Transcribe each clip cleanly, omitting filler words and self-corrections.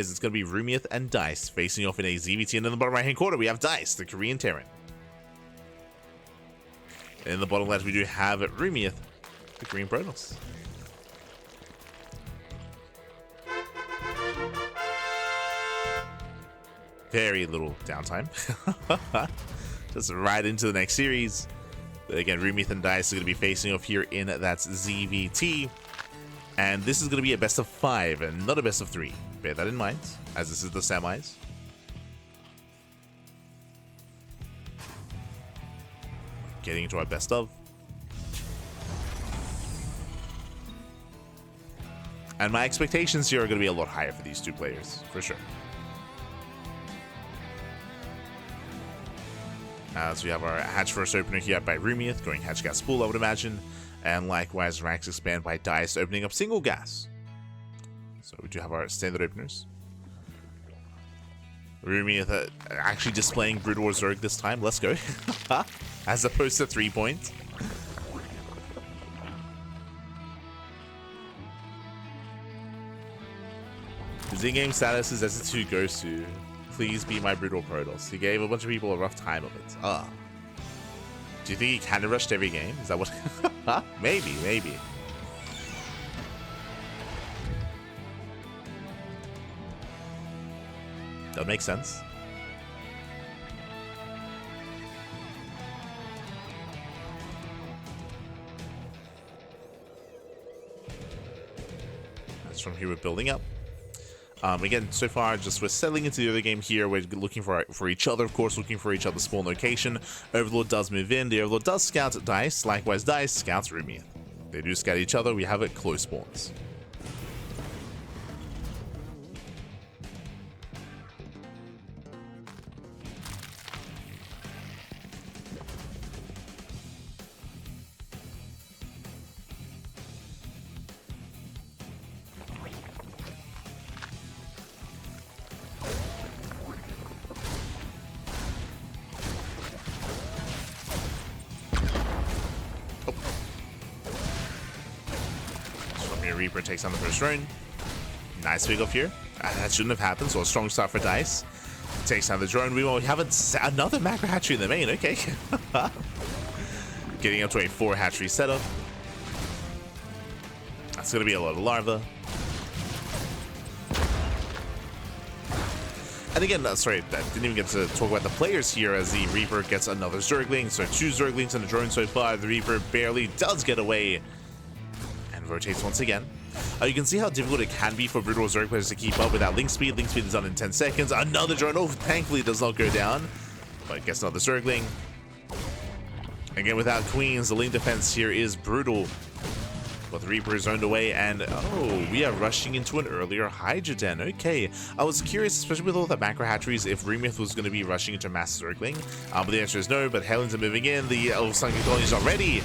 It's going to be Rumeith and Dice facing off in a ZVT, and in the bottom right hand corner we have Dice, the Korean Terran. In the bottom left we do have Rumeith, the Green Protoss. Very little downtime. Just right into the next series. But again, Rumeith and Dice are going to be facing off here in that ZVT. And this is going to be a best of 5 and not a best of 3. Bear that in mind, as this is the semis. Getting into our best of. And my expectations here are going to be a lot higher for these two players, for sure. So we have our hatch first opener here by Rumeith, going hatch gas pool, I would imagine. And likewise, ranks expand by Dice, opening up single gas. So we do have our standard openers. Rumeith actually displaying Brood War Zerg this time. Let's go. As opposed to 3 points. His in-game status is SE2 goes to please be my Brutal Protoss. He gave a bunch of people a rough time of it. Do you think he kind of rushed every game? Is that what? Maybe. That makes sense. That's from here we're building up. Again, so far, just we're settling into the other game here. We're looking for each other, of course, looking for each other's spawn location. Overlord does move in. The Overlord does scout Dice. Likewise, Dice scouts Rumeith. They do scout each other. We have it close spawns. Reaper takes on the first drone. Nice pick off here. That shouldn't have happened, so a strong start for Dice. Takes down the drone. We have another macro hatchery in the main. Okay. Getting up to a 4 hatchery setup. That's going to be a lot of larva. And again, sorry, I didn't even get to talk about the players here as the Reaper gets another Zergling. So 2 Zerglings and a drone so far. The Reaper barely does get away. Rotates once again. You can see how difficult it can be for Brutal Zerg players to keep up with that link speed. Link speed is done in 10 seconds. Another drone. Oh, thankfully it does not go down. But gets another Zergling. Again, without Queens, the link defense here is brutal. But the Reaper is zoned away, and oh, we are rushing into an earlier Hydra Den. Okay, I was curious, especially with all the macro hatcheries, if Rumeith was going to be rushing into mass Zergling. But the answer is no, but Hellions are moving in. The Sunken Colonies are ready.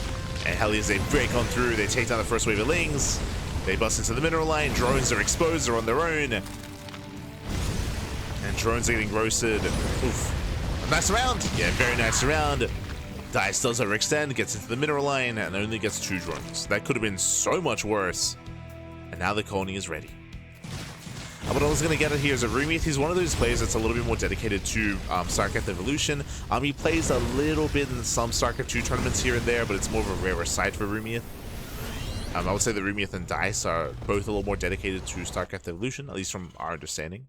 And Hellions, they break on through. They take down the first wave of Lings. They bust into the mineral line. Drones are exposed. They're on their own. And drones are getting roasted. Oof. Nice round. Yeah, very nice round. Dice does overextend, gets into the mineral line, and only gets 2 drones. That could have been so much worse. And now the colony is ready. What I was going to get at here is that Rumeith, he's one of those players that's a little bit more dedicated to StarCraft Evolution. He plays a little bit in some StarCraft 2 tournaments here and there, but it's more of a rarer side for Rumeith. I would say that Rumeith and Dice are both a little more dedicated to StarCraft Evolution, at least from our understanding.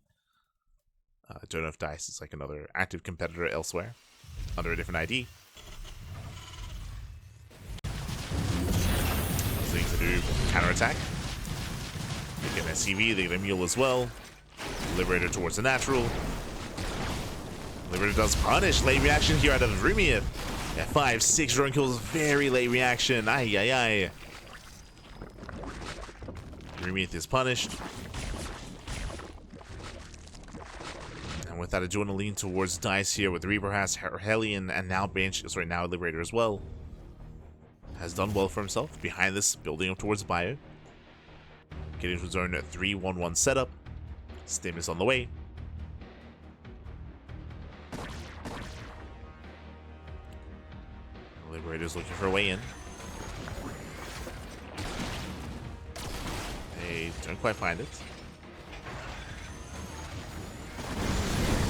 I don't know if Dice is like another active competitor elsewhere, under a different ID. So to do counterattack. They get an SCV, they get a mule as well. Liberator towards the natural. Liberator does punish. Late reaction here out of Rumeith. Yeah, 5, 6 drone kills, very late reaction. Ay. Rumeith is punished. And with that, I do want to lean towards Dice here with Reaper has Hellion and now now Liberator as well. Has done well for himself. Behind this, building up towards Bio. Getting to zone 3-1-1 setup. Stim is on the way. Liberator's looking for a way in. They don't quite find it.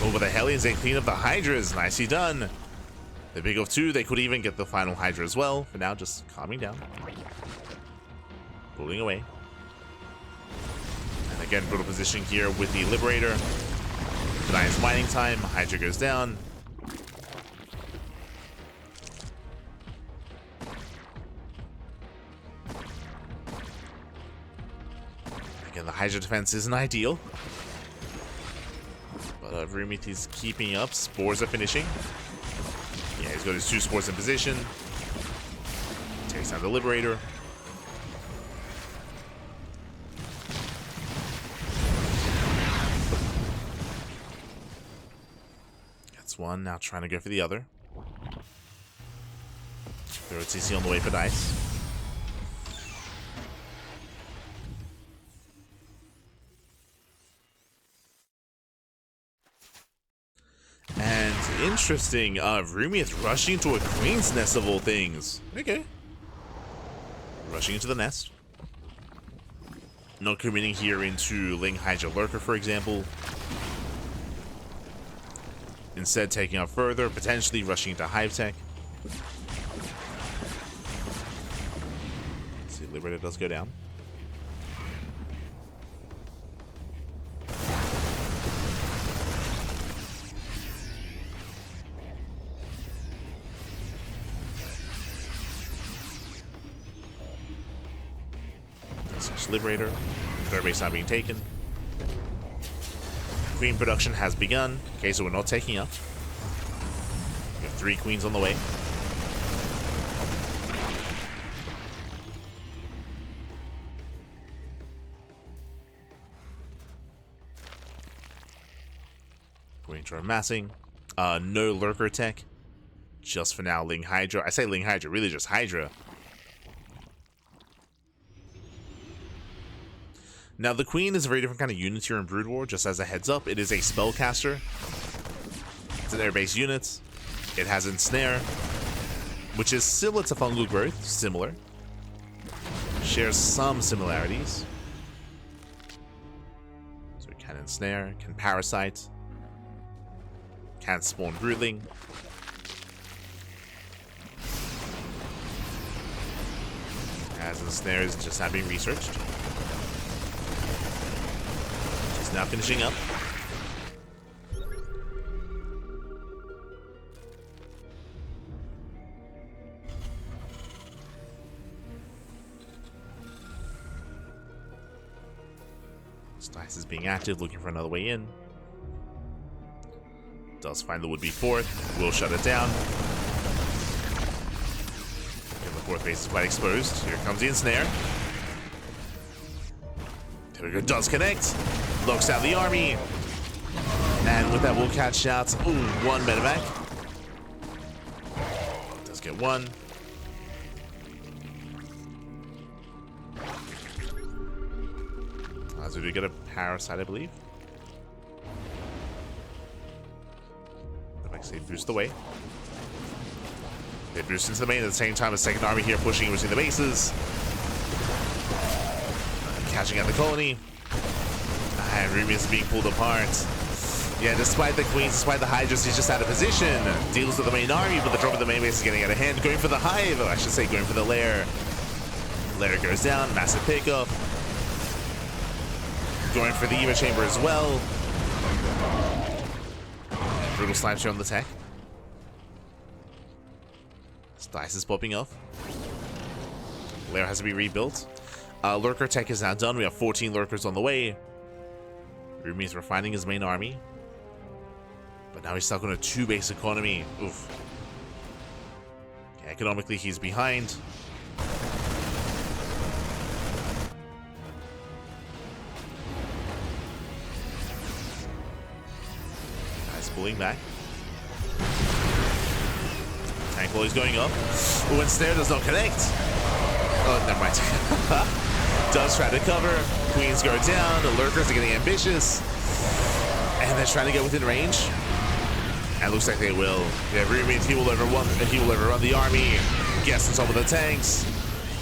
Over the Hellions, they clean up the Hydras. Nicely done. They pick off 2. They could even get the final Hydra as well. For now, just calming down. Pulling away. And again, brutal position here with the Liberator. Denies mining time. Hydra goes down. Again, the Hydra defense isn't ideal. But Rumeith is keeping up. Spores are finishing. Yeah, he's got his 2 spores in position. Takes down the Liberator. Gets one, now trying to go for the other. Throw TC on the way for dice. And interesting, Rumeith rushing to a Queen's Nest of all things. Okay. Rushing into the nest. Not committing here into Ling Hydra Lurker, for example. Instead, taking up further, potentially rushing into Hive Tech. Let's see, Liberator does go down. Liberator. Third base not being taken. Queen production has begun. Okay, so we're not taking up. We have 3 queens on the way. Queens are amassing. No lurker tech. Just for now, Ling Hydra. I say Ling Hydra, really just Hydra. Now, the Queen is a very different kind of unit here in Brood War, just as a heads up. It is a spellcaster. It's an air-based unit. It has Ensnare, which is similar to Fungal Growth. Similar. Shares some similarities. So it can Ensnare, can Parasite, can spawn Broodling. As Ensnare is just not being researched. Now finishing up. Dice is being active, looking for another way in. Does find the would-be 4th. Will shut it down. And the 4th base is quite exposed. Here comes the Ensnare. There we go. Does connect. Locks down the army. And with that, we'll catch out. Ooh, 1 medevac. Does get 1. So we do get a Parasite, I believe. Like I say, boost away. They boost into the main at the same time as second army here pushing between the bases. Catching out the colony. And Rumeith is being pulled apart. Yeah, despite the Queens, despite the Hydras, he's just out of position. Deals with the main army, but the drop of the main base is getting out of hand. Going for the Hive, or I should say going for the Lair. Lair goes down, massive pickup. Going for the Eva Chamber as well. Brutal Slime Show on the tech. This dice is popping off. Lair has to be rebuilt. Lurker tech is now done. We have 14 lurkers on the way. Rumeith refining his main army. But now he's stuck on a 2-base economy. Oof. Okay, economically, he's behind. Nice pulling back. Tank while he's going up. Oh, and Snare does not connect. Oh, never mind. Does try to cover. Queens go down. The lurkers are getting ambitious. And they're trying to get within range. And looks like they will. Yeah, Rumeith, he will overrun the army. Gets on top of the tanks.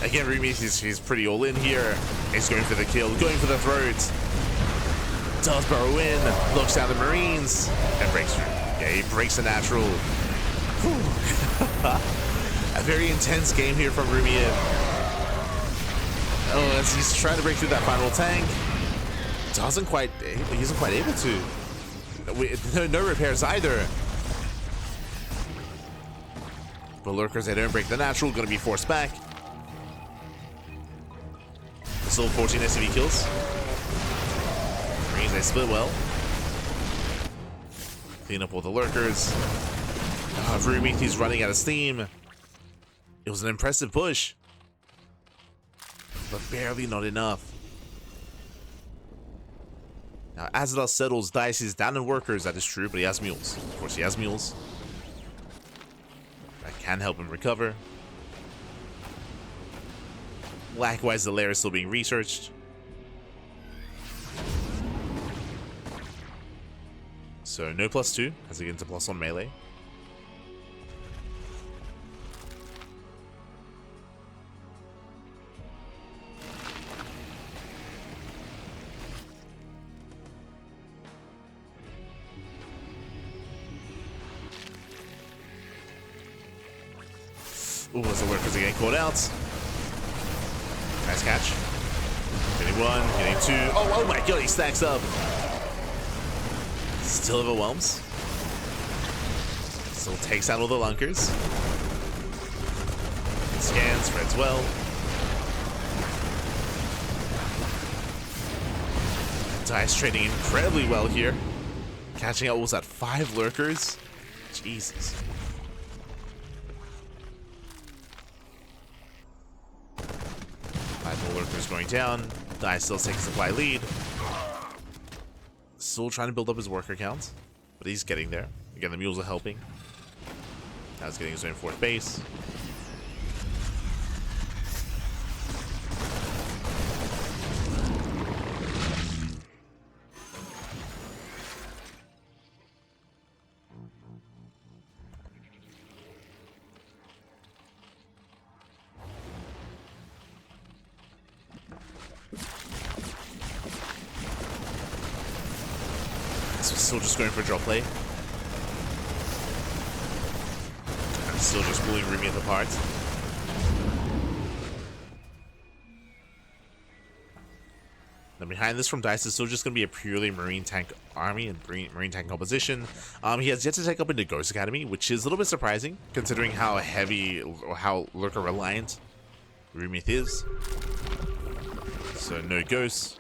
Again, Rumeith, he's pretty all in here. He's going for the kill, going for the throat. Does burrow in, looks down the Marines, and breaks through. Yeah, he breaks the natural. A very intense game here from Rumeith. Oh, as he's trying to break through that final tank. He isn't quite able to. No repairs either. But Lurkers, they don't break the natural, gonna be forced back. Still 14 SCV kills. Marines, they split well. Clean up all the Lurkers. Rumeith, he's running out of steam. It was an impressive push, but barely not enough. Now, as it settles, Dice is down in workers, that is true, but he has mules. Of course, he has mules. That can help him recover. Likewise, the lair is still being researched. So, no +2 as he gets a +1 melee. Ooh, as the Lurkers are getting caught out. Nice catch. Getting one, getting two. Oh my god, he stacks up. Still overwhelms. Still takes out all the Lunkers. Scans, spreads well. Dice trading incredibly well here. Catching out, what was that, 5 Lurkers? Jesus. 5 more Lurkers going down. Dice still takes supply lead. Still trying to build up his worker count, but he's getting there. Again, the mules are helping. Now he's getting his own 4th base. So still just going for a drop play. I'm still just pulling Rumeith apart. Then behind this from Dice is still just going to be a purely Marine tank army and Marine tank composition. He has yet to take up into Ghost Academy, which is a little bit surprising considering how heavy or how Lurker reliant Rumeith is. So no Ghosts.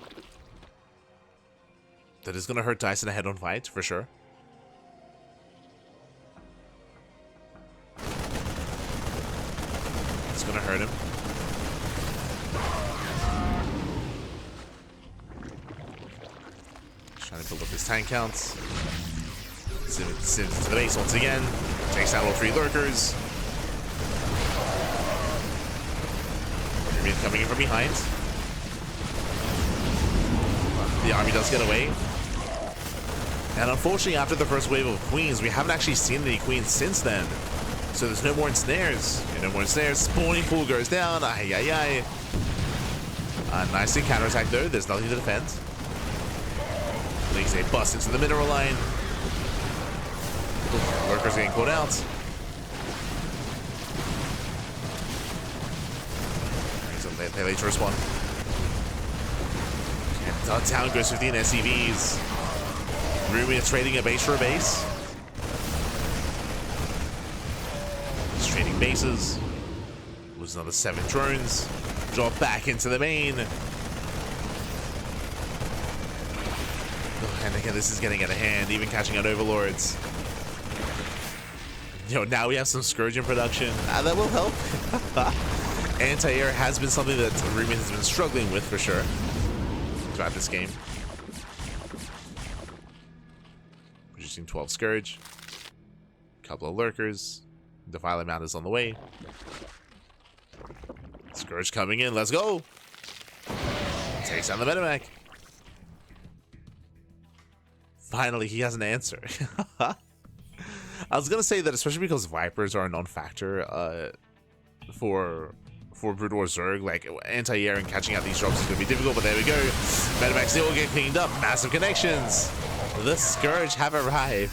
That is going to hurt Dice in a head-on fight, for sure. It's going to hurt him. Trying to build up his tank counts. Sims to the base once again. Takes out all 3 Lurkers. Rumeith coming in from behind. The army does get away. And unfortunately, after the first wave of queens, we haven't actually seen any queens since then. So there's no more ensnares. No more ensnares. Spawning pool goes down. Ay. Nicely counterattack though. There's nothing to defend. Leagues, they bust into the mineral line. Lurkers getting caught out. So they later respond. And town goes 15 SCVs. Rumeith trading a base for a base. He's trading bases. Lose another 7 drones. Drop back into the main. Oh, and again, this is getting out of hand, even catching out overlords. Now we have some Scourge in production. That will help. Anti-air has been something that Rumeith has been struggling with for sure throughout this game. Producing 12 Scourge. A couple of Lurkers. Defiler Mount is on the way. Scourge coming in. Let's go. Takes down the Medivac. Finally, he has an answer. I was gonna say that, especially because Vipers are a non-factor for Brood War Zerg, like anti-air and catching out these drops is gonna be difficult. But there we go. Medevac's all get cleaned up. Massive connections. The Scourge have arrived.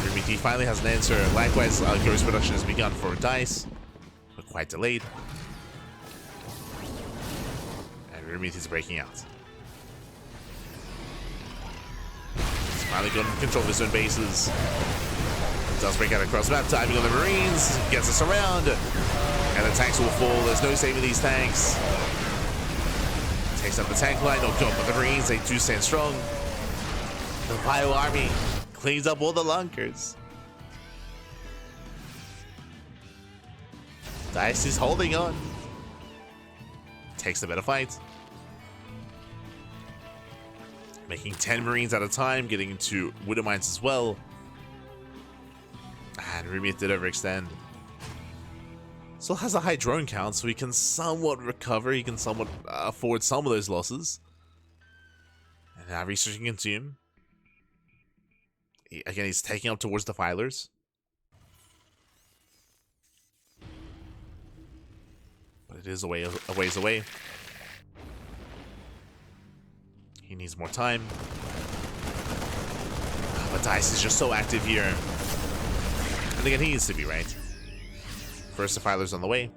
Rumeith finally has an answer. Likewise, Ghost production has begun for Dice, but quite delayed. And Rumeith is breaking out. He's finally got control of his own bases. Does break out across map, timing on the Marines, gets us around, and the tanks will fall. There's no saving these tanks. Takes up the tank line, no good, but the Marines, they do stand strong. The Bio Army cleans up all the lunkers. Dice is holding on. Takes the better fight. Making 10 Marines at a time, getting into Widow Mines as well. And Rumeith did overextend. Still has a high drone count, so he can somewhat recover. He can somewhat afford some of those losses. And now researching into him. Again, he's taking up towards the Filers. But it is a ways away. He needs more time. But Dice is just so active here. And again, he needs to be, right? First, the Filer's on the way.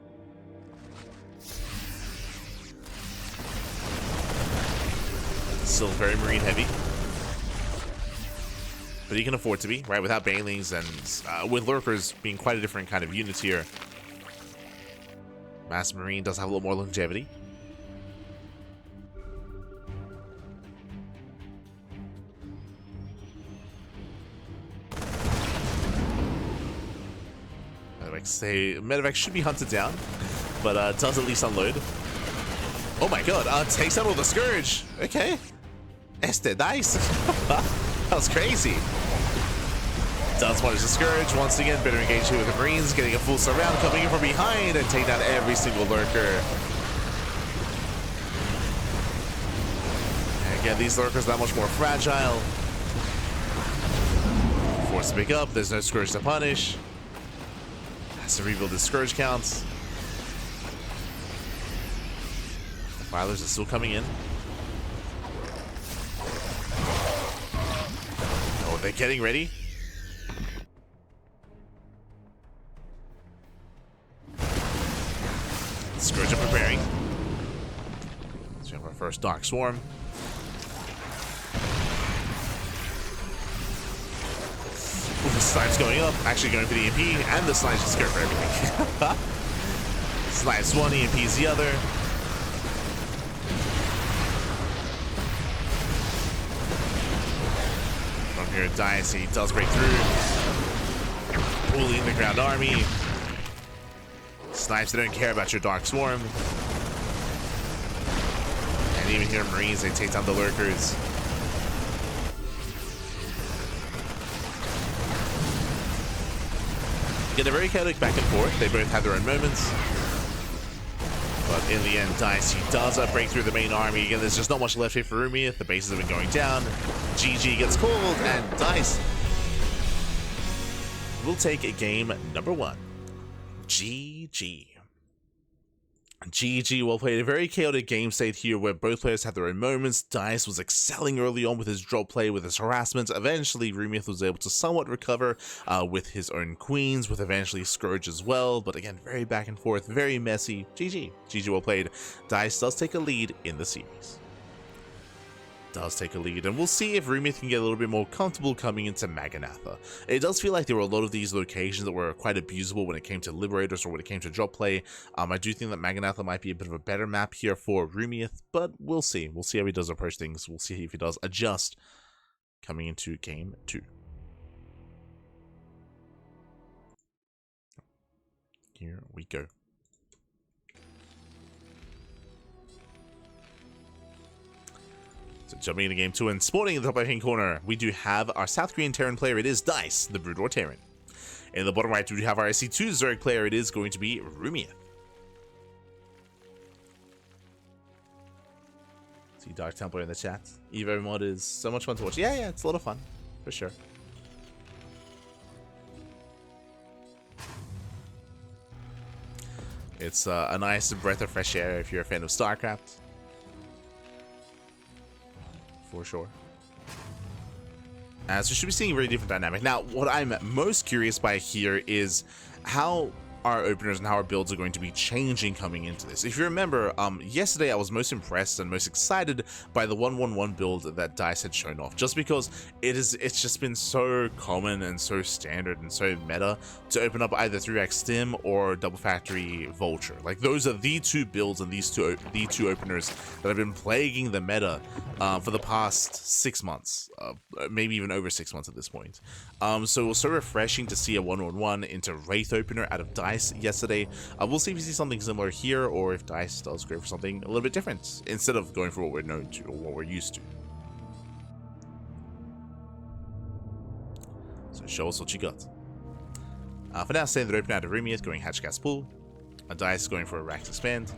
Still very Marine heavy. But he can afford to be, right? Without Banelings and with Lurkers being quite a different kind of unit here. Mass Marine does have a little more longevity. Medevac should be hunted down, but does at least unload. Oh my god, takes out all the Scourge. Okay. Dice. That was crazy. Does punish the Scourge. Once again, better engage here with the Marines, getting a full surround, coming in from behind and taking down every single Lurker. And again, these Lurkers are that much more fragile. Forced to pick up, there's no Scourge to punish. Has to rebuild his Scourge counts. The Filers are still coming in. Oh, they're getting ready. The Scourge are preparing. So we have our first Dark Swarm. The Snipe's going up, actually going for the EMP, and the Snipe's just going for everything. Snipe's one, EMP's the other. From here, Dice, he does break through. Pulling the ground army. Snipes, they don't care about your Dark Swarm. And even here, Marines, they take down the Lurkers. Get a very chaotic back and forth. They both had their own moments. But in the end, Dice, he does break through the main army. Again, there's just not much left here for Rumeith. The bases have been going down. GG gets called, and Dice will take game number 1. GG. GG well played. A very chaotic game state here where both players had their own moments. Dice was excelling early on with his drop play, with his harassment. Eventually, Rumeith was able to somewhat recover with his own queens, with eventually Scourge as well. But again, very back and forth, very messy. GG. GG well played. Dice does take a lead in the series. Does take a lead, and we'll see if Rumeith can get a little bit more comfortable coming into Maganatha. It does feel like there were a lot of these locations that were quite abusable when it came to Liberators or when it came to drop play. I do think that Maganatha might be a bit of a better map here for Rumeith, but we'll see. We'll see how he does approach things. We'll see if he does adjust coming into game 2. Here we go. So jumping into game 2 and spawning in the top right-hand corner, we do have our South Korean Terran player. It is Dice, the Brood War Terran. In the bottom right, we do have our SC2 Zerg player. It is going to be Rumeith. See Dark Templar in the chat. Evo mod is so much fun to watch. Yeah, it's a lot of fun, for sure. It's a nice breath of fresh air if you're a fan of StarCraft. For sure. So we should be seeing a very different dynamic. Now, what I'm most curious by here is how our openers and how our builds are going to be changing coming into this. If you remember, yesterday I was most impressed and most excited by the 1-1-1 build that DICE had shown off, just because it's just been so common and so standard and so meta to open up either 3x Stim or Double Factory Vulture. Like, those are the two builds and the two openers that have been plaguing the meta for the past 6 months, maybe even over 6 months at this point. So it was so refreshing to see a 1-1-1 into Wraith opener out of DICE yesterday. We'll see if we see something similar here, or if DICE does go for something a little bit different instead of going for what we're known to or what we're used to. So show us what you got. For now, staying the open out of Rumeith, going Hatchcast Pool. A DICE going for a Rax Expand.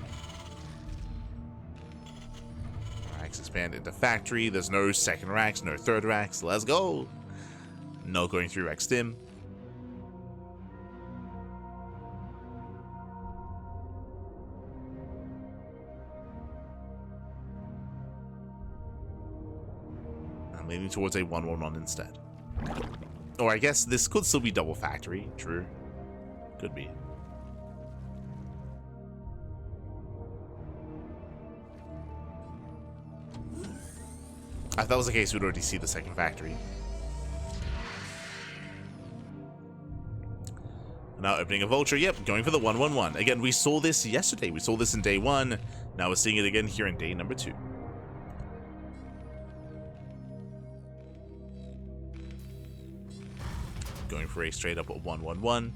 Rax Expand into Factory. There's no second Rax, no third Rax. Let's go. No going through Rax Stim. Leaning towards a 1-1-1 instead. Or I guess this could still be Double Factory. True. Could be. If that was the case, we'd already see the second Factory. Now opening a Vulture. Yep, going for the 1-1-1. Again, we saw this yesterday. We saw this in day 1. Now we're seeing it again here in day number 2. Going for a straight up 1-1-1.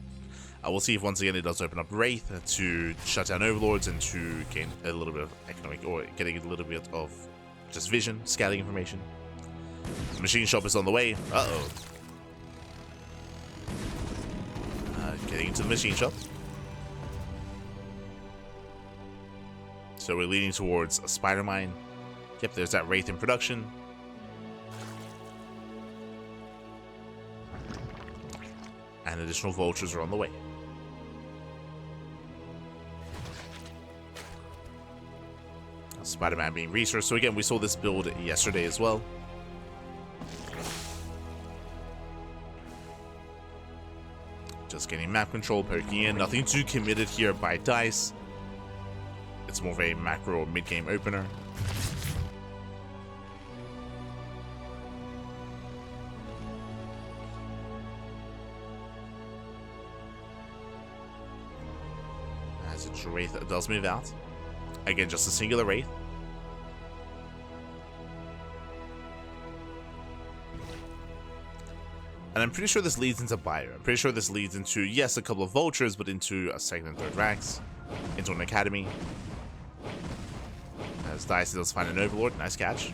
We'll see if once again it does open up Wraith to shut down Overlords and to gain a little bit of economic, or getting a little bit of just vision, scouting information. Machine Shop is on the way. Uh-oh. Getting into the Machine Shop. So we're leaning towards a Spider Mine. Yep, there's that Wraith in production. And additional Vultures are on the way. Spider-Man being resourced. So again, we saw this build yesterday as well. Just getting map control, poking in. Nothing too committed here by DICE. It's more of a macro mid-game opener. As a Wraith does move out. Again, just a singular Wraith. And I'm pretty sure this leads into Bio. I'm pretty sure this leads into, yes, a couple of Vultures, but into a second and third Rax. Into an Academy. As DICE does find an Overlord. Nice catch.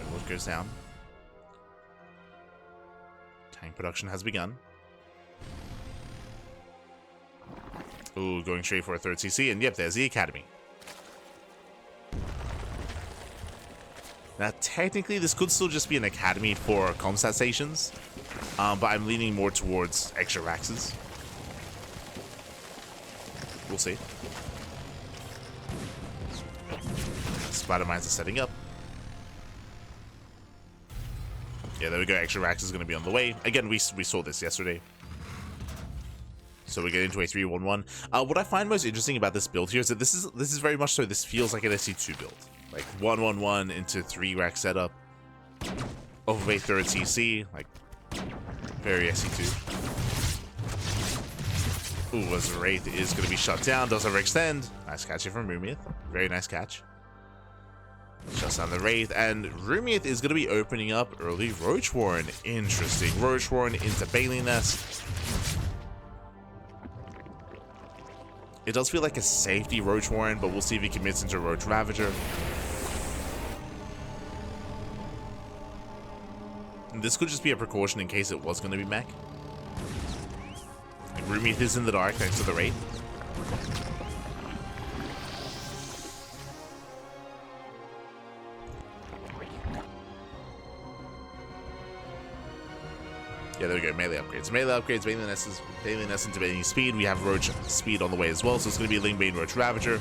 Overlord goes down. Tank production has begun. Ooh, going straight for a third CC, and yep, there's the Academy. Now, technically, this could still just be an Academy for Comsat stations, but I'm leaning more towards extra Raxes. We'll see. Spider Mines are setting up. Yeah, there we go. Extra Rax is going to be on the way. Again, we saw this yesterday. So we get into a 3-1-1. What I find most interesting about this build here is that this is very much so. This feels like an SC2 build, like 1-1-1 into 3 rack setup of a third CC, like very SC2. Ooh, as Wraith is going to be shut down, does overextend. Nice catch here from Rumeith. Very nice catch. Shuts down the Wraith, and Rumeith is going to be opening up early Roach Warren. Interesting. Roach Warren into Bailey Nest. It does feel like a safety Roach Warren, but we'll see if he commits into Roach Ravager. And this could just be a precaution in case it was going to be mech. Rumeith is in the dark next to the Wraith. Yeah, there we go. Melee upgrades. Melee upgrades, Baneling Essence, Baneling Speed. We have Roach Speed on the way as well, so it's going to be Ling Bane, Roach Ravager.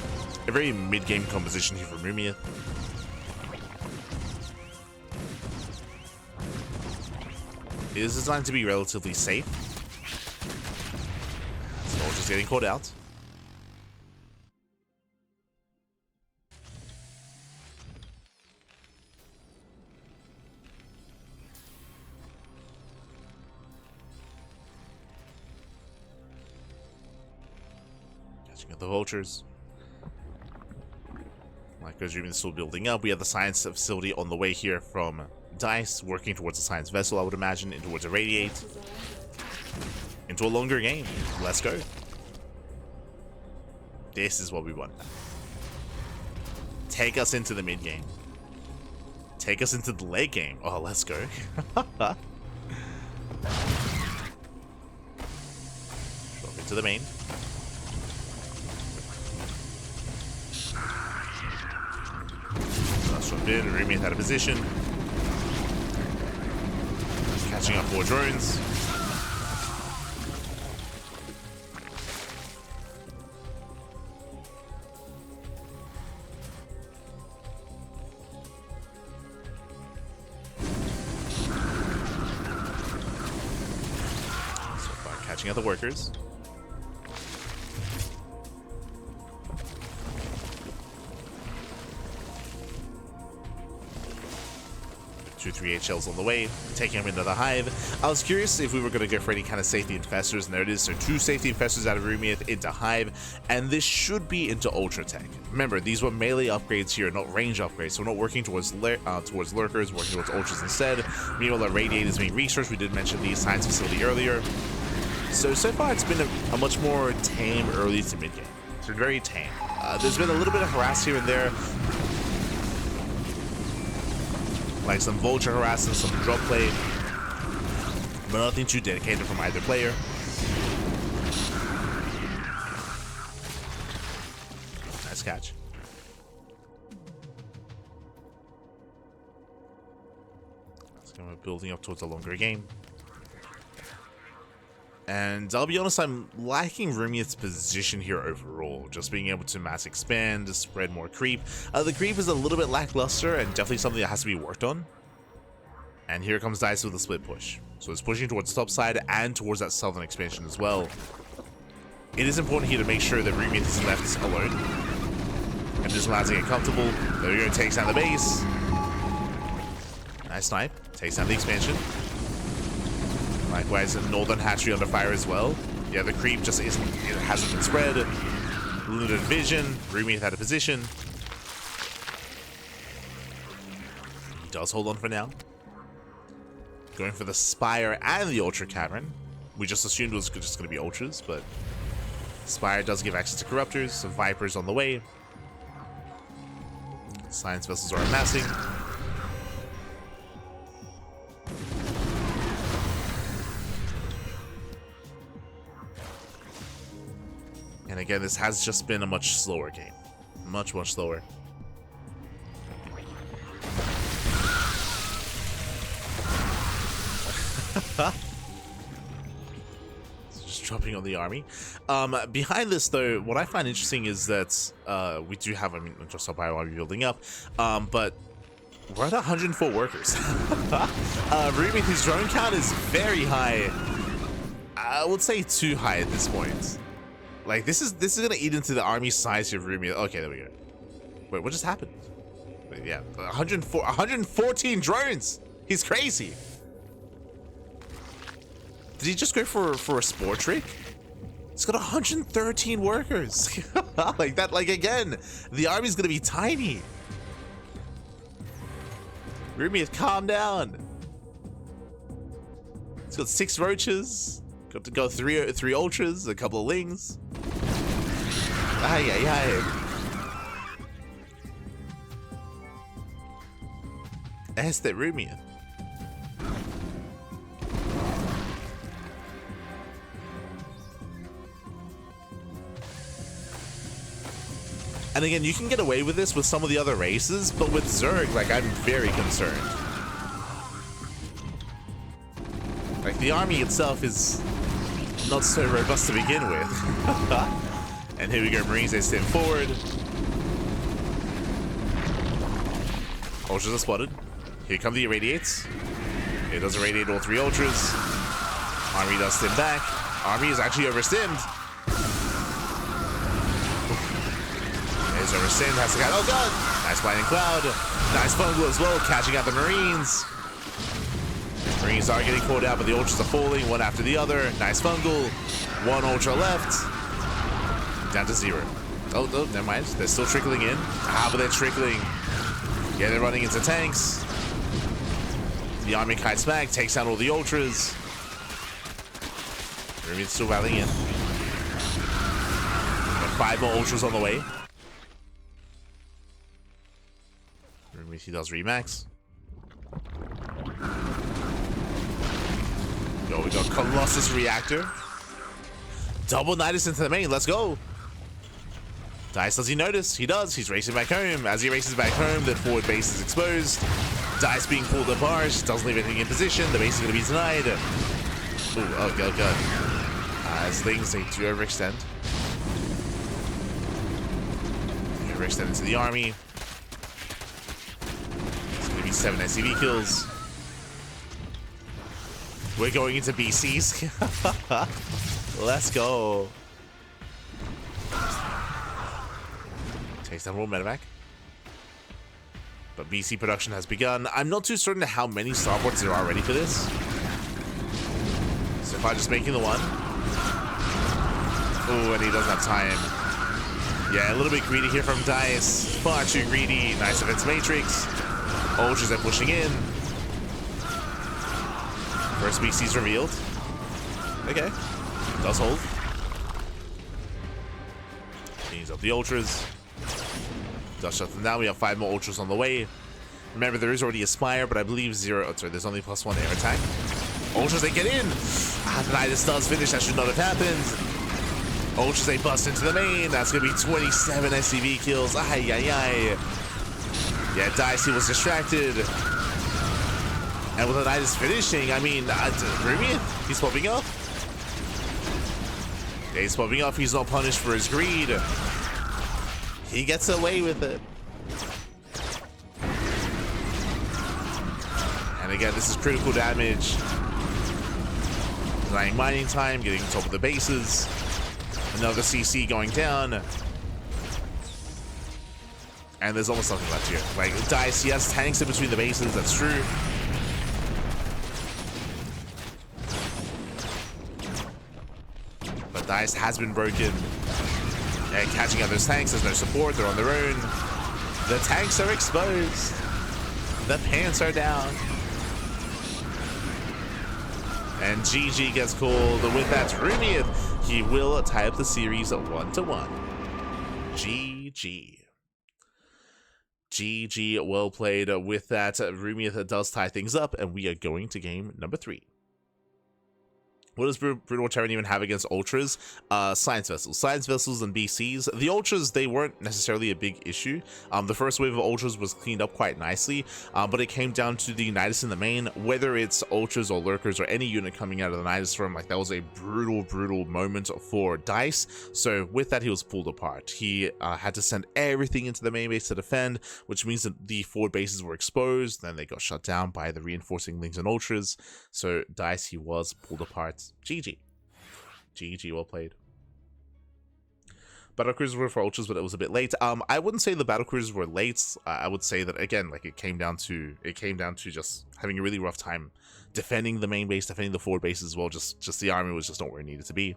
A very mid-game composition here from Rumeith. It is designed to be relatively safe. So just getting caught out. Catching up the vultures. Like Rumeith is still building up. We have the science facility on the way here from DICE, working towards a science vessel, I would imagine, and towards a radiate. Into a longer game. Let's go. This is what we want. Take us into the mid game. Take us into the late game. Oh, let's go. Drop into the main. That's dropped in. Rumeith out of position. Catching up 4 drones. So far, catching up the workers. 2-3 HLs on the way, taking him into the hive. I was curious if we were going to go for any kind of safety infestors, and there it is. So 2 safety infestors out of Rumeith into hive, and this should be into ultra tech. Remember, these were melee upgrades here, not range upgrades, so we're not working towards lurkers, working towards ultras instead. Meanwhile, the radiate is being researched. We did mention the science facility earlier. So far it's been a much more tame early to mid game. It's been very tame. There's been a little bit of harass here and there, like some vulture harassment, some drop play, but nothing too dedicated from either player. Nice catch. Let's go building up towards a longer game. And I'll be honest, I'm liking Rumeith's position here overall. Just being able to mass expand, spread more creep. The creep is a little bit lackluster and definitely something that has to be worked on. And here comes DICE with a split push. So it's pushing towards the top side and towards that southern expansion as well. It is important here to make sure that Rumeith is left alone and just allows to get comfortable. There we go, takes down the base. Nice snipe, takes down the expansion. Likewise, Northern Hatchery under fire as well. Yeah, the creep just hasn't been spread. Limited vision. Rumeith out of position. He does hold on for now. Going for the Spire and the Ultra Cavern. We just assumed it was just going to be Ultras, but Spire does give access to Corruptors. Some Vipers on the way. Science vessels are amassing. And again, this has just been a much slower game. Much slower. Just dropping on the army. Behind this, though, what I find interesting is that we do have, I mean, just a bio army building up, but we're at 104 workers. Rumeith, his drone count is very high. I would say too high at this point. Like, this is gonna eat into the army size of Rumeith. Okay, there we go. Wait, what just happened? Wait, yeah, 114 drones. He's crazy. Did he just go for a spore trick? He's got 113 workers. Like that. Like again, the army's gonna be tiny. Rumeith, calm down. He's got 6 roaches. Got to go 3 ultras, a couple of lings. That's that Rumeith. And again, you can get away with this with some of the other races, but with Zerg, like, I'm very concerned. Like, the army itself is not so robust to begin with. And here we go, Marines, they step forward. Ultras are spotted. Here come the irradiates. It does irradiate all 3 ultras. Army does stim back. Army is actually overstimmed. There's overstimmed, has to get, oh god! Nice blinding cloud. Nice fungal as well, catching out the Marines. Marines are getting caught out, but the ultras are falling one after the other. Nice fungal. 1 ultra left. Down to 0. Oh, never mind. They're still trickling in. Ah, but they're trickling. Yeah, they're running into tanks. The army kites back, takes down all the ultras. Rumeith still rallying in. Got 5 more ultras on the way. Rumeith, he does remax. Yo, we got Colossus Reactor. Double Nidus into the main, let's go. Dice, does he notice? He does. He's racing back home. As he races back home, the forward base is exposed. Dice being pulled apart. Doesn't leave anything in position. The base is going to be denied. Ooh, oh god, god. As things, they do overextend. They overextend into the army. It's going to be 7 SCV kills. We're going into BCs. Let's go. Takes down roll medevac. But BC production has begun. I'm not too certain how many starports there are ready for this. So if I'm just making the one. Oh, and he doesn't have time. Yeah, a little bit greedy here from Dice. Far too greedy. Nice defense matrix. Ultras are pushing in. First BC's revealed. Okay. Does hold. Cleans up the ultras. Does shut them down. We have 5 more ultras on the way. Remember, there is already a Spire, but I believe 0. Oh, sorry, there's only +1 air attack. Ultras, they get in. Ah, the Nidus does finish. That should not have happened. Ultras, they bust into the main. That's going to be 27 SCV kills. Ay, ay, ay. Yeah, Dice, he was distracted. And with the Nidus finishing, I mean, Rumeith, he's popping up. Yeah, he's popping up. He's not punished for his greed. He gets away with it. And again, this is critical damage. Denying mining time, getting on top of the bases. Another CC going down. And there's almost nothing left here. Like, Dice, he has tanks in between the bases, that's true. But Dice has been broken. And catching out those tanks, there's no support, they're on their own. The tanks are exposed. The pants are down. And GG gets called. With that, Rumeith, he will tie up the series at 1-1. GG. GG, well played. With that, Rumeith does tie things up, and we are going to game number 3. What does Brutal Terran even have against Ultras? Science Vessels. Science Vessels and BCs. The Ultras, they weren't necessarily a big issue. The first wave of Ultras was cleaned up quite nicely, but it came down to the Nidus in the main. Whether it's Ultras or Lurkers or any unit coming out of the Nidus from, like, that was a brutal moment for Dice. So with that, he was pulled apart. He had to send everything into the main base to defend, which means that the forward bases were exposed. Then they got shut down by the reinforcing Lings and Ultras. So Dice, he was pulled apart. GG. GG, well played. Battlecruisers were for Ultras, but it was a bit late. I wouldn't say the Battlecruisers were late. I would say that, again, like, it came down to just having a really rough time defending the main base, defending the forward base as well. Just the army was just not where it needed to be.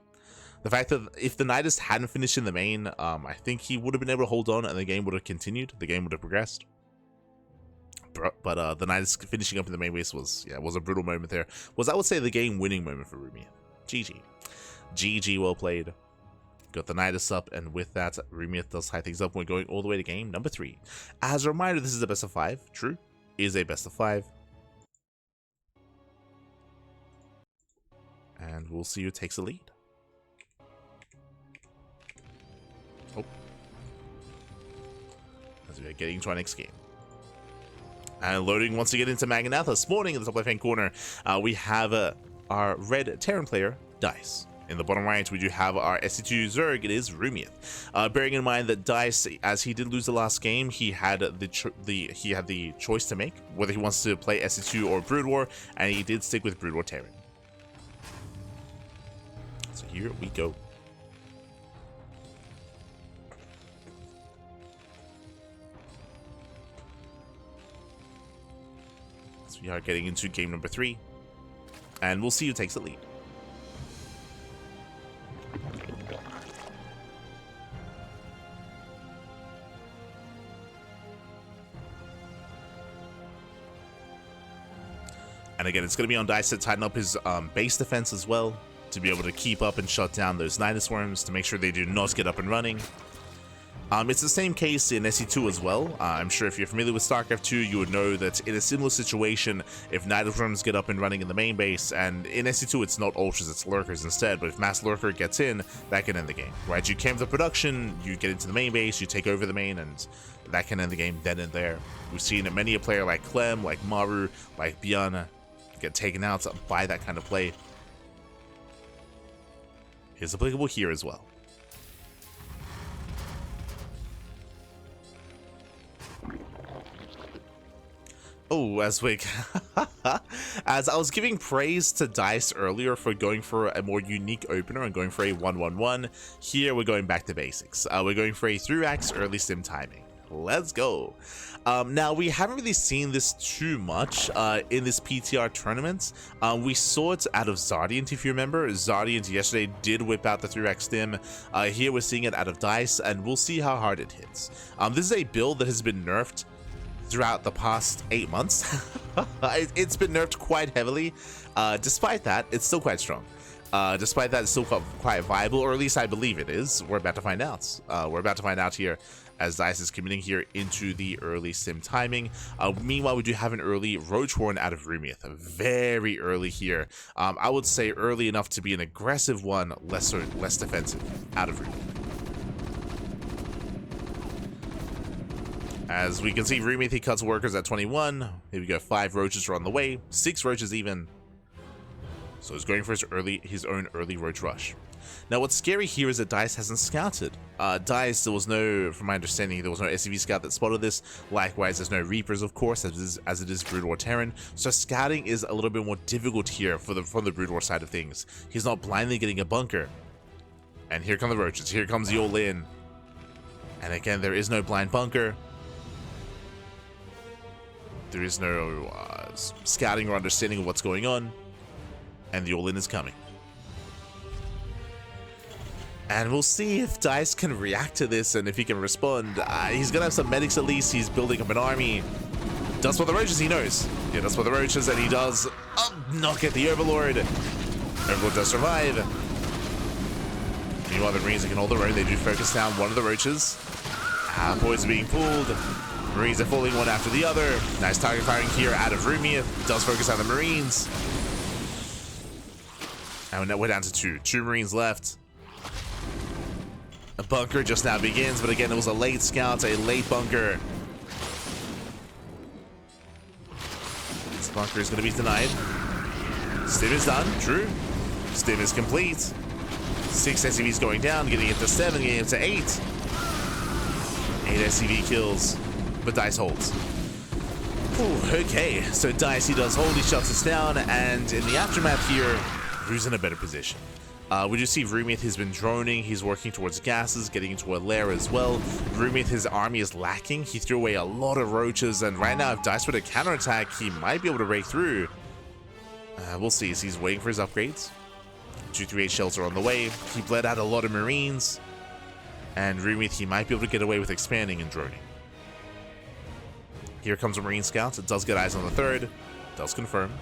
The fact that if the Nidus hadn't finished in the main, I think he would have been able to hold on and the game would have continued. The game would have progressed. But the Nidus finishing up in the main base was a brutal moment there. I would say the game-winning moment for Rumeith. GG. GG, well played. Got the Nidus up, and with that, Rumeith does tie things up. We're going all the way to game number 3. As a reminder, this is a best of 5. True, is a best of 5. And we'll see who takes the lead. Oh. As we are getting to our next game. And loading once again into Magnatha. Spawning in the top left-hand corner, we have our red Terran player, Dice. In the bottom right, we do have our SE2 Zerg. It is Rumeith. Bearing in mind that Dice, as he did lose the last game, he had the choice to make whether he wants to play SE2 or Brood War, and he did stick with Brood War Terran. So here we go. So we are getting into game number 3, and we'll see who takes the lead. And again, it's going to be on Dice to tighten up his base defense as well, to be able to keep up and shut down those Nidus Worms, to make sure they do not get up and running. It's the same case in SE2 as well. I'm sure if you're familiar with StarCraft 2, you would know that in a similar situation, if Nidus Worms get up and running in the main base, and in SE2 it's not Ultras, it's Lurkers instead, but if Mass Lurker gets in, that can end the game, right? You camp the production, you get into the main base, you take over the main, and that can end the game then and there. We've seen many a player like Clem, like Maru, like Björn get taken out by that kind of play. It's applicable here as well. Oh, as I was giving praise to Dice earlier for going for a more unique opener and going for a 1-1-1, here we're going back to basics. We're going for a 3-axe early sim timing. Let's go. Now, we haven't really seen this too much in this PTR tournament. We saw it out of Zardiant, if you remember. Zardiant yesterday did whip out the 3-axe stim. Here we're seeing it out of Dice, and we'll see how hard it hits. This is a build that has been nerfed throughout the past 8 months. It's been nerfed quite heavily. Despite that, it's still quite strong. Despite that, it's still quite viable, or at least I believe it is. We're about to find out. We're about to find out here as Dice is committing here into the early sim timing. Meanwhile, we do have an early Roach Horn out of Rumeith. Very early here. I would say early enough to be an aggressive one, less defensive out of Rumeith. As we can see, Rumeith, he cuts workers at 21. Here we go, 5 roaches are on the way, 6 roaches even. So he's going for his own early roach rush. Now, what's scary here is that Dice hasn't scouted. Dice, there was no, from my understanding, there was no SCV scout that spotted this. Likewise, there's no Reapers, of course, as it is Brood War Terran. So scouting is a little bit more difficult here from the Brood War side of things. He's not blindly getting a bunker. And here come the roaches. Here comes the all-in. And again, there is no blind bunker. There is no scouting or understanding of what's going on. And the all-in is coming. And we'll see if Dice can react to this and if he can respond. He's going to have some medics at least. He's building up an army. Does for the roaches, he knows. Yeah, does for the roaches, and he does not get the Overlord. Overlord does survive. Meanwhile, the Marines can hold their own. They do focus down one of the roaches. Boys are being pulled. Marines are falling one after the other. Nice target firing here out of Rumeith. Does focus on the Marines. And we're down to 2. 2 Marines left. A bunker just now begins, but again, it was a late scout, a late bunker. This bunker is going to be denied. Stim is done, true. Stim is complete. 6 SCVs going down, getting it to 7, getting it to 8. 8 SCV kills, but Dice holds. Ooh, okay, so Dice, he does hold, he shuts us down, and in the aftermath here, who's in a better position? We just see Rumeith has been droning. He's working towards gases, getting into a lair as well. Rumeith, his army is lacking. He threw away a lot of roaches, and right now, if Dice were to counterattack, he might be able to break through. We'll see as he's waiting for his upgrades. 238 shells are on the way. He bled out a lot of Marines, and Rumeith, he might be able to get away with expanding and droning. Here comes a Marine Scout. It does get eyes on the 3rd. Does confirm.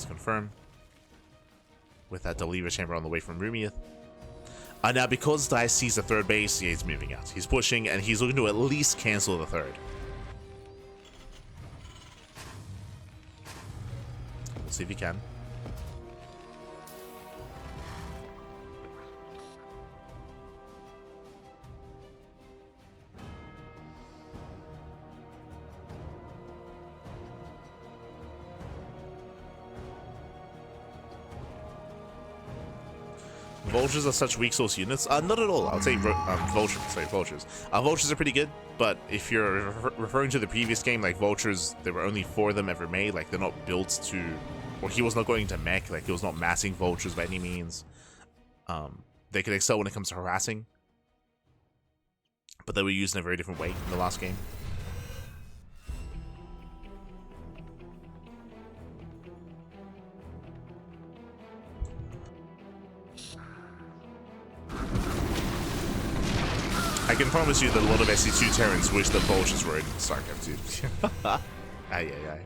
Confirm. With that Deliver Chamber on the way from Rumeith. Now, because Dice sees the 3rd base, yeah, he's moving out. He's pushing, and he's looking to at least cancel the 3rd. We'll see if he can. Vultures are such weak source units. Not at all. I would say Vultures. Sorry, Vultures. Vultures are pretty good, but if you're referring to the previous game, like Vultures, there were only 4 of them ever made. Like, they're not built to, or he was not going to mech. Like, he was not massing Vultures by any means. They could excel when it comes to harassing, but they were used in a very different way in the last game. I can promise you that a lot of SE2 Terrans wish that Vultures were in StarCraft 2. Aye, aye, aye.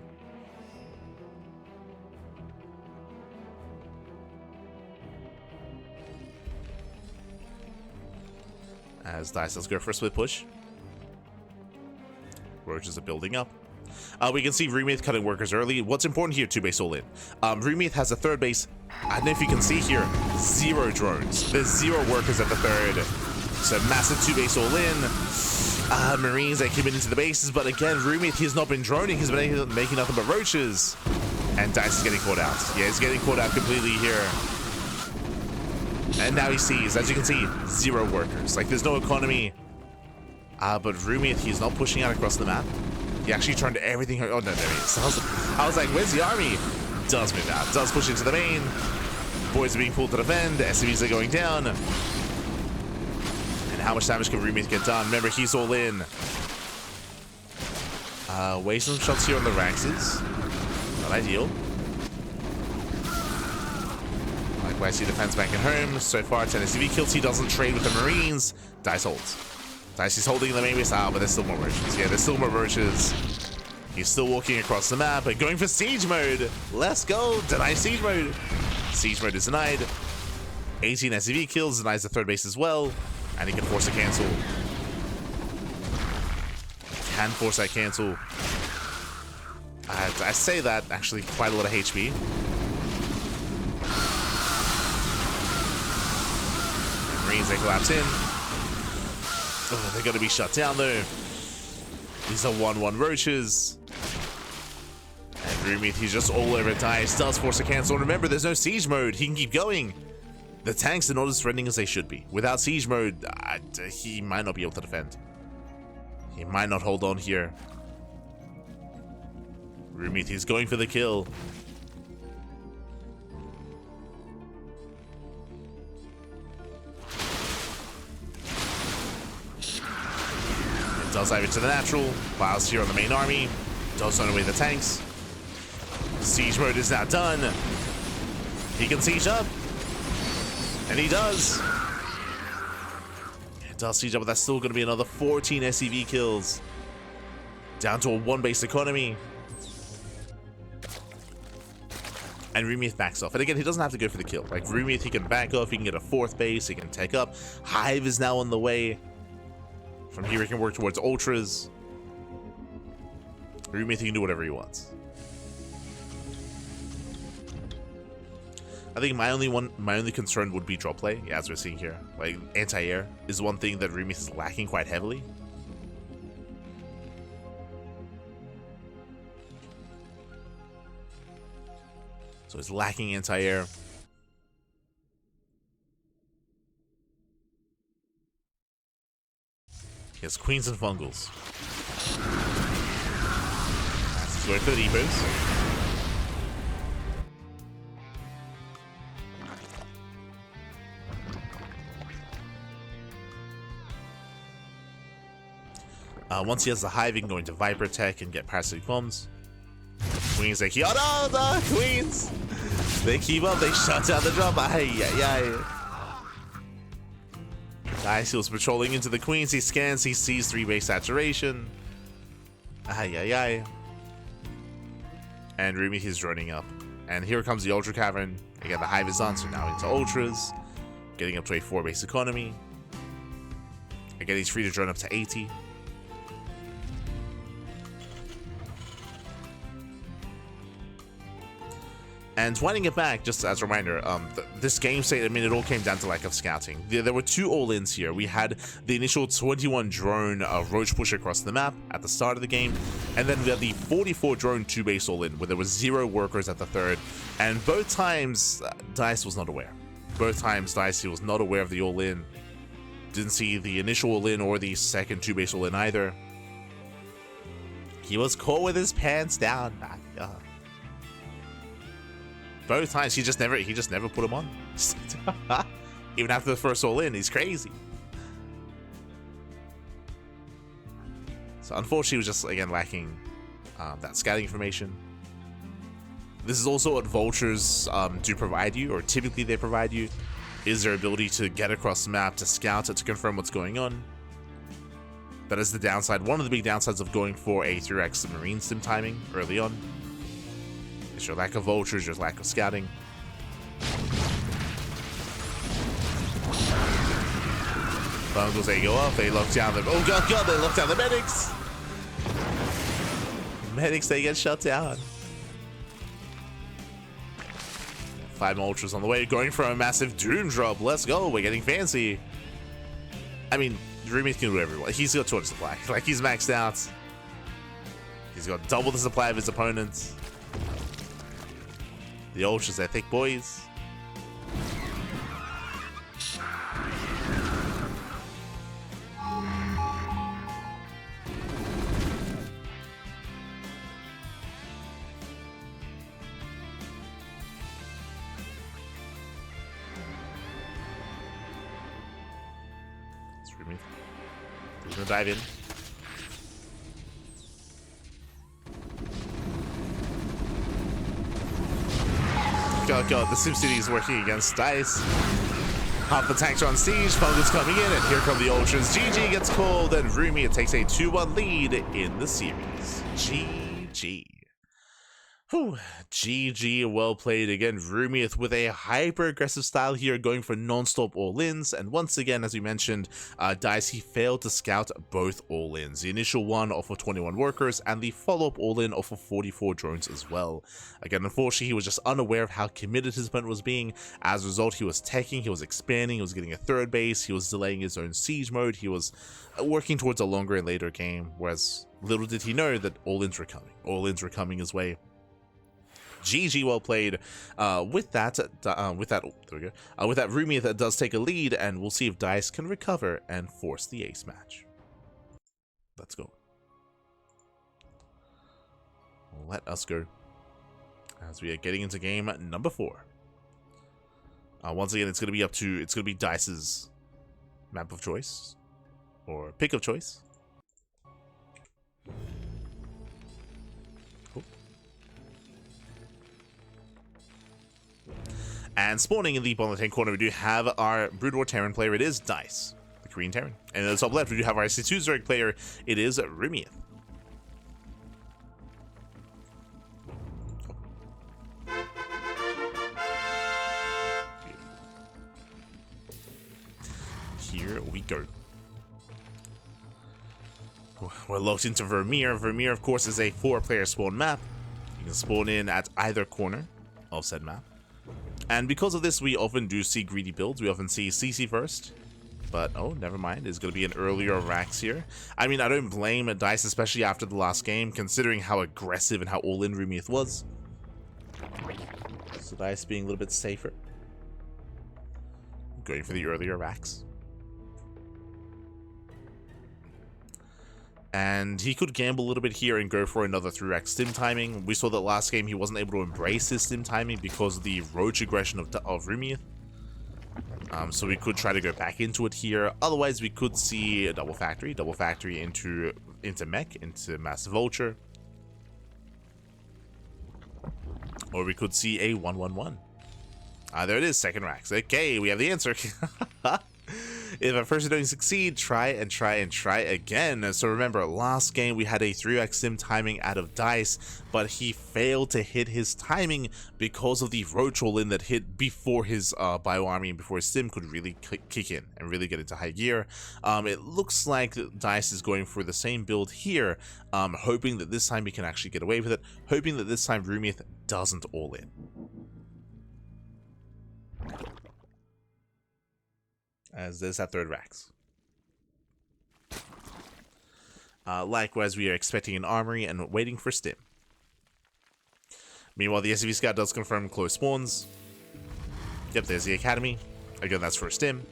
As Dice go for a split push. Roaches are building up. We can see Rumeith cutting workers early. What's important here, 2-base all in. Rumeith has a 3rd base. I don't know if you can see here, 0 drones. There's 0 workers at the 3rd. So massive 2-base all in. Marines, they keep it into the bases, but again, Rumeith, he's not been droning. He's been making nothing but roaches. And Dice is getting caught out. Yeah, he's getting caught out completely here. And now he sees, as you can see, 0 workers. Like, there's no economy. But Rumeith, he's not pushing out across the map. He actually turned everything. Oh, no, there he is. I was like, where's the army? Does move out. Does push into the main. Boys are being pulled to defend. SCVs are going down. And how much damage can Rumeith get done? Remember, he's all in. Wasting some shots here on the Raxes. Not ideal. I see defense back at home. So far, 10 SCV kills. He doesn't trade with the Marines. Dice holds. Dice is holding the main base out, but there's still more roaches. Yeah, there's still more roaches. He's still walking across the map and going for siege mode. Let's go. Deny siege mode. Siege mode is denied. 18 SCV kills. Denies the 3rd base as well. And he can force a cancel. Can force that cancel. I say that, actually, quite a lot of HP. Marines, they collapse in. Oh, they're going to be shut down, though. These are 1-1 roaches. And Rumeith, he's just all over Dice. Does force a cancel. Remember, there's no siege mode. He can keep going. The tanks are not as threatening as they should be. Without siege mode, he might not be able to defend. He might not hold on here. Rumeith, he's going for the kill. Does dive into the natural. Piles here on the main army. Does turn away the tanks. Siege mode is now done. He can siege up. And he does. It does siege up, but that's still going to be another 14 SCV kills. Down to a 1-base economy. And Rumeith backs off. And again, he doesn't have to go for the kill. Like, Rumeith, he can back off. He can get a 4th base. He can take up. Hive is now on the way. From here, he can work towards Ultras. Rumeith, he can do whatever he wants. I think my only concern would be drop play, as we're seeing here. Like, anti-air is one thing that Rumeith is lacking quite heavily. So he's lacking anti-air. He has Queens and Fungals. He's going for the depots. Once he has the Hive, he can go into Viper Tech and get parasitic bombs. Queens, they keep. Oh no, the Queens! They keep up, they shut down the drop. Ay, ay, ay. Nice, he was patrolling into the Queens. He scans, he sees 3-base saturation. Ay, ay, ay. And Rumeith is running up. And here comes the Ultra Cavern. Again, the Hive is on, so now into Ultras. Getting up to a 4-base economy. Again, he's free to drone up to 80. And winding it back, just as a reminder, this game state, I mean, it all came down to lack of scouting. There were 2 all-ins here. We had the initial 21 drone roach push across the map at the start of the game, and then we had the 44 drone 2-base all-in, where there was 0 workers at the 3rd, and both times, Dice was not aware. Both times, Dicey was not aware of the all-in. Didn't see the initial all-in or the second 2-base all-in either. He was caught with his pants down. Both times, he just never put him on. Even after the first all-in, he's crazy. So unfortunately, he was just, again, lacking that scouting information. This is also what vultures do provide you, or typically they provide you, is their ability to get across the map, to scout it, to confirm what's going on. That is the downside, one of the big downsides of going for a 3x submarine sim timing early on. It's your lack of vultures, your lack of scouting. Bungles, they go up, they lock down the... Oh god, they lock down the medics! Medics, they get shut down. 5 more ultras on the way, going for a massive doom drop. Let's go, we're getting fancy. I mean, Rumeith can do whatever he wants. He's got 200 supply. Like, he's maxed out. He's got double the supply of his opponents. The ultras, they're thick boys. He's gonna dive in. God, the SimCity is working against Dice. Half the tanks are on siege, Fungus coming in, and here come the Ultras. GG gets called, and Rumeith takes a 2-1 lead in the series. GG. Whew. GG, well played again. Rumeith with a hyper-aggressive style here, going for non-stop all-ins, and once again, as we mentioned, Dice, he failed to scout both all-ins. The initial one off of 21 workers, and the follow-up all-in off of 44 drones as well. Again, unfortunately, he was just unaware of how committed his opponent was being. As a result, he was teching, he was expanding, he was getting a third base, he was delaying his own siege mode, he was working towards a longer and later game, whereas little did he know that all-ins were coming. All-ins were coming his way. GG, well played. With that, Rumeith does take a lead, and we'll see if Dice can recover and force the ace match. Let's go. Let us go. As we are getting into game number 4. Once again, it's gonna be Dice's map of choice, or pick of choice. And spawning in the bottom left-hand corner, we do have our Brood War Terran player. It is Dice, the Korean Terran. And in the top left, we do have our C2 Zerg player. It is Rumeith. Here we go. We're locked into Vermeer. Vermeer, of course, is a 4-player spawn map. You can spawn in at either corner of said map. And because of this, we often do see greedy builds. We often see CC first. But, oh, never mind. There's going to be an earlier Rax here. I mean, I don't blame Dice, especially after the last game, considering how aggressive and how all-in Rumeith was. So Dice being a little bit safer. Going for the earlier Rax. And he could gamble a little bit here and go for another 3x stim timing. We saw that last game he wasn't able to embrace his stim timing because of the roach aggression of Rumeith. So we could try to go back into it here. Otherwise, we could see a double factory into mech, into massive vulture. Or we could see a 1-1-1. There it is, second Rax. Okay, we have the answer. If at first you don't succeed, try and try and try again. So remember, last game we had a 3x sim timing out of Dice, but he failed to hit his timing because of the roach all-in that hit before his bio army and before his sim could really kick in and really get into high gear. It looks like Dice is going for the same build here, hoping that this time he can actually get away with it, hoping that this time Rumeith doesn't all-in. As there's that third Rax. Likewise, we are expecting an armory and waiting for stim. Meanwhile, the SCV Scout does confirm close spawns. Yep, there's the Academy. Again, that's for Stim.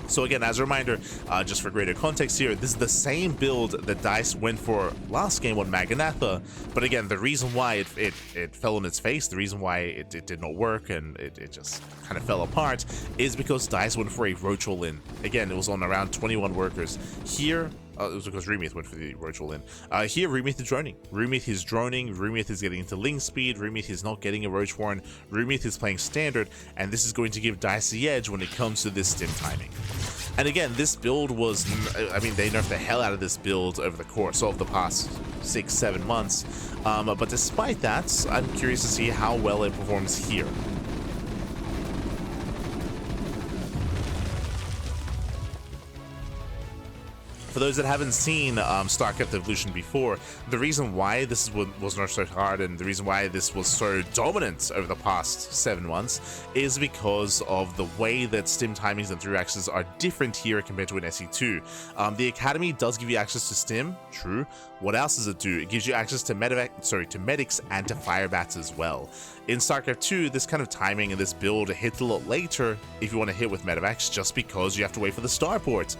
So again, as a reminder, just for greater context here, this is the same build that DICE went for last game on Maganatha, but again, the reason why it fell on its face, the reason why it did not work and it just kind of fell apart, is because DICE went for a Roach all-in. Again, it was on around 21 workers. Here, it was because Rumeith went for the Roach all-in. Here, Rumeith is droning. Rumeith is getting into Ling speed, Rumeith is not getting a Roach Warren, Rumeith is playing standard, and this is going to give DICE the edge when it comes to this Stim timing. And again, this build was, I mean, they nerfed the hell out of this build over the course of the past 6-7 months. But despite that, I'm curious to see how well it performs here. For those that haven't seen StarCraft Evolution before, the reason why this was nerfed so hard and the reason why this was so dominant over the past 7 months is because of the way that Stim timings and 3 axes are different here compared to an SE2. The Academy does give you access to Stim, true. What else does it do? It gives you access to medics and to fire bats as well. In StarCraft 2, this kind of timing and this build hits a lot later if you want to hit with medevacs, just because you have to wait for the starport.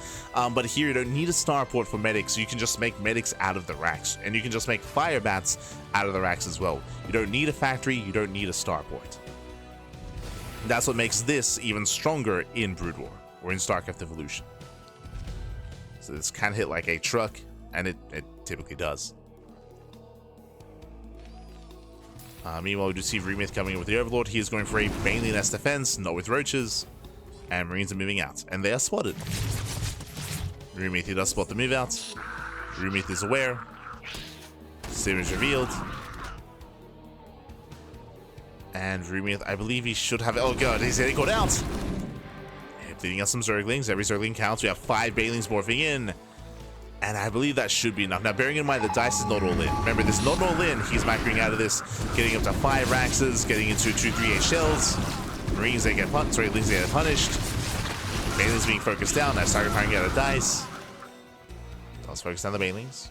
But here you don't need a starport for medics, so you can just make medics out of the racks, and you can just make fire bats out of the racks as well. You don't need a factory, you don't need a starport. That's what makes this even stronger in Brood War, or in StarCraft Evolution. So this can hit like a truck, and it typically does. Meanwhile, we do see Rumeith coming in with the Overlord. He is going for a mainly nest defense, not with roaches. And Marines are moving out. And they are spotted. Rumeith, he does spot the move out. Rumeith is aware. Sim is revealed. And Rumeith, I believe he should have... Oh god, he's getting caught out. Bleeding out some Zerglings. Every Zergling counts. We have 5 Banelings morphing in. And I believe that should be enough. Now, bearing in mind the DICE is not all in. Remember, this is not all in. He's macroing out of this, getting up to 5 Raxes, getting into 2-3-8 shells. Marines, they get punished. Sorry, Lings, they get punished. Banelings being focused down. Now, starting firing out of DICE. Let's focus down the Banelings.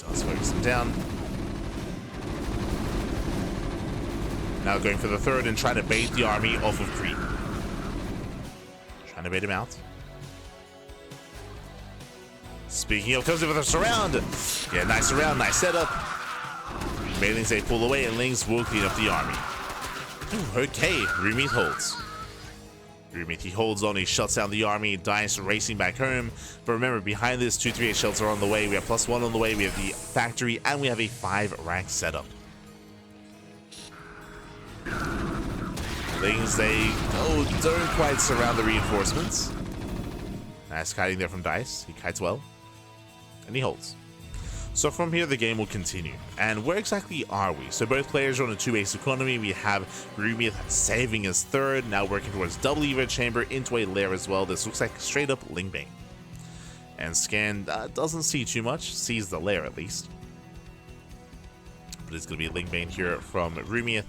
Let's focus them down. Now going for the third and trying to bait the army off of creep. Trying to bait him out. Speaking of, comes in with a surround. Yeah, nice surround, nice setup. Banelings, they pull away, and Lings will clean up the army. Ooh, okay, Rumeith holds. Rumeith, he holds on, he shuts down the army, DICE racing back home. But remember, behind this, 2-3-8 shells are on the way. We have +1 on the way, we have the factory, and we have a 5-rank setup. Lings, they don't quite surround the reinforcements. Nice kiting there from DICE. He kites well. And he holds. So from here, the game will continue. And where exactly are we? So both players are on a 2-ace economy. We have Rumeith saving his third, now working towards double Evo Chamber into a lair as well. This looks like straight up Lingbane. And Scan doesn't see too much, sees the lair at least. But it's going to be Lingbane here from Rumeith.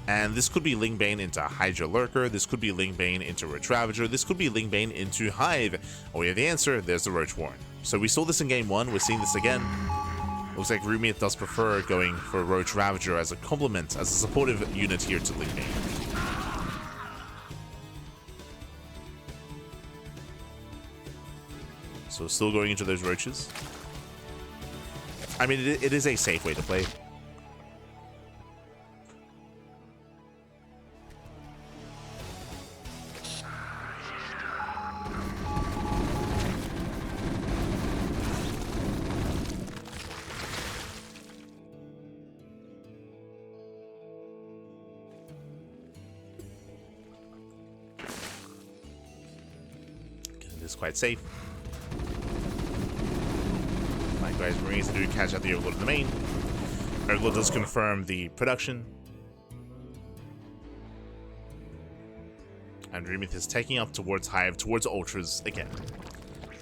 And this could be Lingbane into Hydra Lurker, this could be Lingbane into Roach Ravager, this could be Lingbane into Hive. Oh, we have the answer, there's the Roach Warren. So we saw this in game 1, we're seeing this again. Looks like Rumeith does prefer going for Roach Ravager as a complement, as a supportive unit here to Lingbane. So still going into those Roaches. I mean, it is a safe way to play. Is quite safe. Likewise, Marines do catch out the Overlord of the main. Overlord does confirm the production. And Rumeith is taking up towards Hive, towards Ultras again.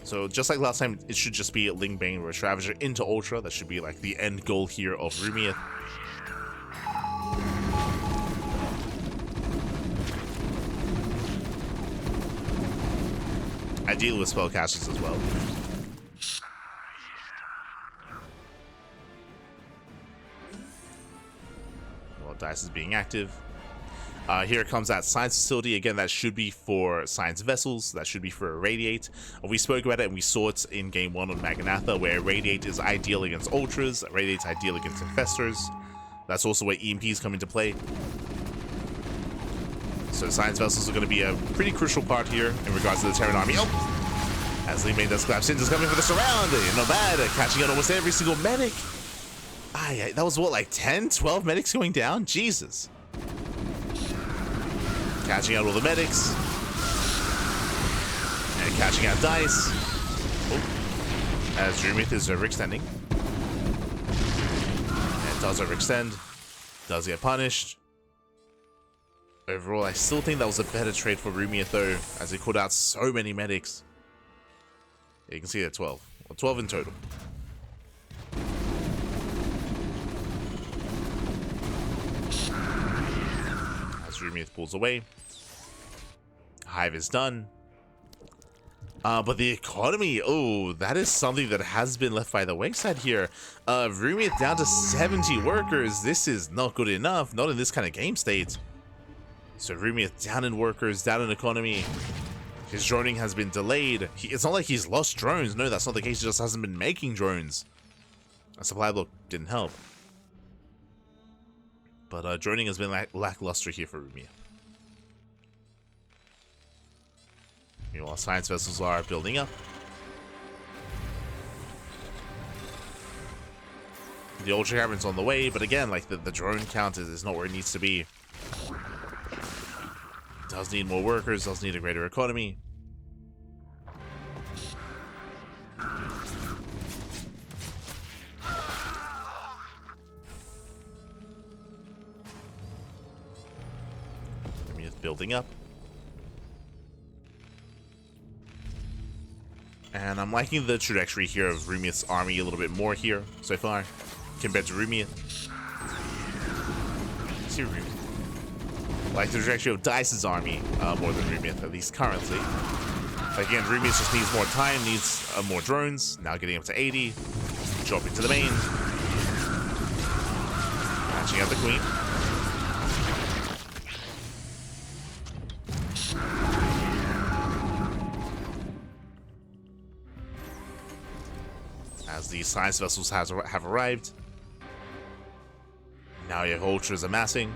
So just like last time, it should just be Lingbane Roach Ravager into Ultra. That should be like the end goal here of Rumeith. Ideally with spellcasters as well. Dice is being active. Here comes that science facility. Again, that should be for science vessels. That should be for Irradiate. We spoke about it and we saw it in game 1 on Maganatha, where Irradiate is ideal against Ultras, Irradiate's ideal against Infestors. That's also where EMPs come into play. So science vessels are going to be a pretty crucial part here in regards to the Terran army. Oh! As Lee May does collapse in, just coming for the surround. Not bad. Catching out almost every single medic. That was what, like 10, 12 medics going down? Jesus. Catching out all the medics. And catching out Dice. Oh. As Rumeith is overextending. And does overextend. Does get punished. Overall, I still think that was a better trade for Rumeith though, as he called out so many medics. You can see that 12. Well, 12 in total. As Rumeith pulls away. Hive is done. But the economy, oh, that is something that has been left by the wayside here. Rumeith down to 70 workers. This is not good enough, not in this kind of game state. So Rumeith down in workers, down in economy. His droning has been delayed. It's not like he's lost drones. No, that's not the case. He just hasn't been making drones. A supply block didn't help. But droning has been lackluster here for Rumeith. Meanwhile, science vessels are building up. The Ultra Cavern's on the way, but again, like the drone count is not where it needs to be. Does need more workers, does need a greater economy. Building up. And I'm liking the trajectory here of Rumeith's army a little bit more here so far compared to Rumeith. See Rumeith. Like the trajectory of Dice's army more than Rumeith, at least currently. Again, Rumeith just needs more time, needs more drones. Now getting up to 80. Dropping to the main. Catching out the Queen. As the science vessels have arrived. Now your Ultras amassing.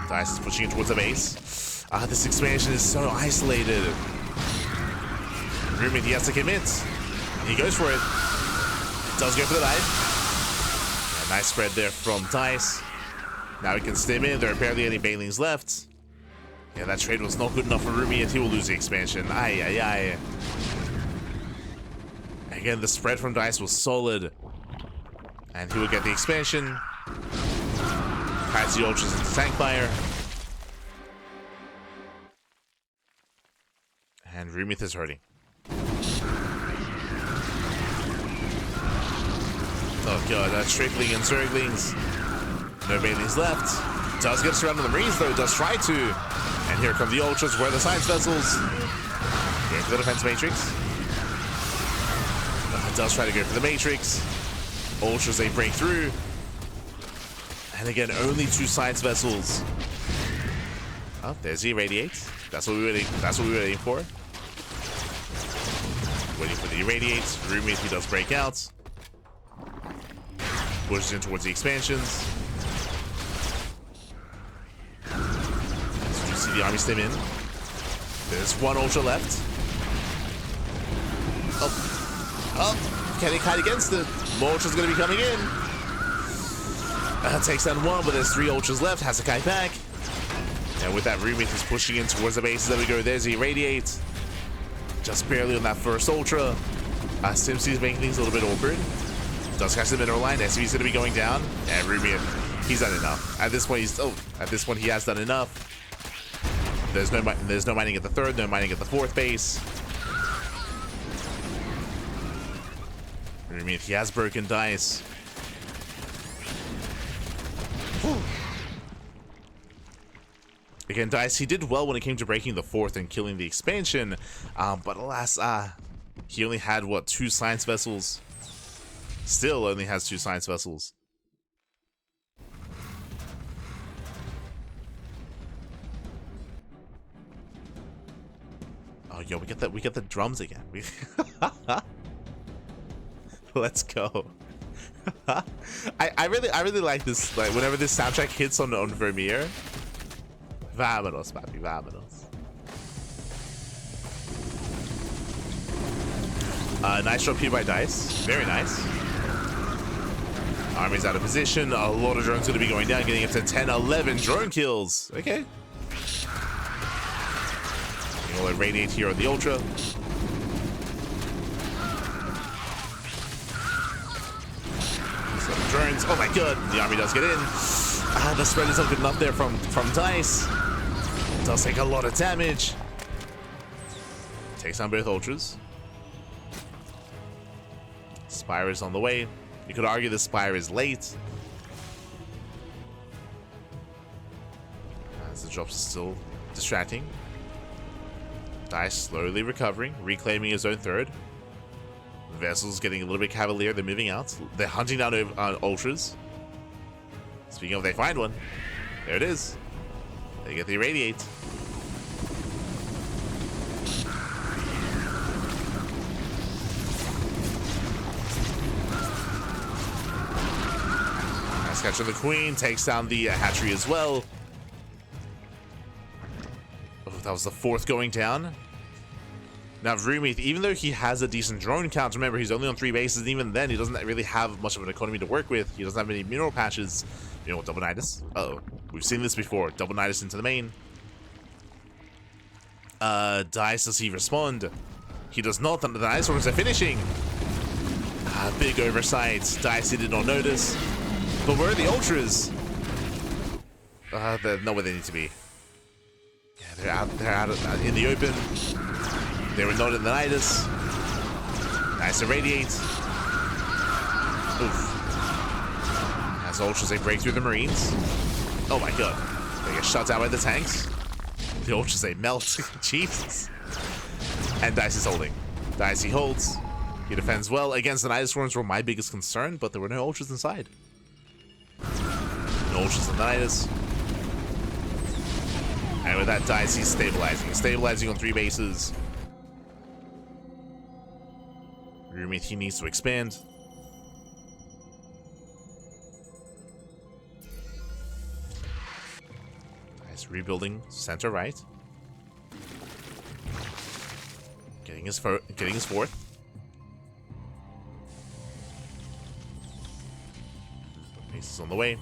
Dice is pushing it towards the base. This expansion is so isolated. Rumeith, he has to commit. He goes for it. Does go for the dive. A nice spread there from Dice. Now he can stim in. There are barely any Banelings left. Yeah, that trade was not good enough for Rumeith. He will lose the expansion. Aye. Again, the spread from Dice was solid. And he will get the expansion. Hides the Ultras into tank fire. And Rumeith is hurting. Oh god, that's Stripling and Zerglings. No Banelings left. Does get surrounded on the Marines though, does try to. And here come the Ultras, where the science vessels. Going for the defense matrix. Does try to go for the matrix. Ultras, they break through. And again, only 2 science vessels. Oh, there's the Irradiate. That's what we were waiting for. Waiting for the Irradiate. Rumeith, he does break out. Pushes in towards the expansions. As you see the army stem in. There's 1 Ultra left. Oh, can he kite against it? More Ultra's gonna be coming in. Takes down 1, but there's 3 Ultras left. Has to kite back. And with that, Rumeith is pushing in towards the base. There we go. There's the Irradiate. Just barely on that first Ultra. SimC's making things a little bit awkward. Does catch the mineral line. SV's gonna be going down. And Rumeith, he's done enough. At this point, he has done enough. There's no mining at the 3rd, no mining at the 4th base. Rumeith, he has broken Dice. Again, Dice, he did well when it came to breaking the 4th and killing the expansion, but alas, he only had, what, 2 science vessels? still only has 2 science vessels. Oh, yo, we get the drums again. Let's go. I really like this. Like whenever this soundtrack hits on Vermeer. Vámonos, papi, vámonos. Nice drop here by Dice. Very nice. Army's out of position. A lot of drones going to be going down, getting up to 10, 11 drone kills. Okay. We'll irradiate here on the Ultra. Some drones. Oh my god. The army does get in. The spread is not good enough there from Dice. It does take a lot of damage. Takes down both Ultras. Spire is on the way. You could argue the Spire is late. As the drops are still distracting. Dice slowly recovering, reclaiming his own third. Vessel's getting a little bit cavalier. They're moving out. They're hunting down Ultras. Speaking of, they find one. There it is. They get the irradiate. Nice catch on the Queen. Takes down the hatchery as well. Oh, that was the 4th going down. Now, Rumeith, even though he has a decent drone count, remember, he's only on 3 bases, and even then, he doesn't really have much of an economy to work with. He doesn't have any mineral patches. You know what, Double Nidus? Uh-oh. We've seen this before. Double Nidus into the main. Dice, does he respond? He does not. The Nidus orders are finishing. Big oversight. Dice, he did not notice. But where are the Ultras? They're not where they need to be. Yeah, they're out in the open. They were not in the Nidus. Nice irradiate. Oof. As Ultras, they break through the Marines. Oh my god. They get shut down by the tanks. The Ultras, they melt. Jesus. And Dice is holding. Dice, he holds. He defends well. Against the Nidus swarms were my biggest concern, but there were no Ultras inside. No Ultras in the Nidus. And with that, Dice, he's stabilizing. Stabilizing on 3 bases. Rumeith, he needs to expand. Nice rebuilding center right. Getting his 4th. Bases on the way.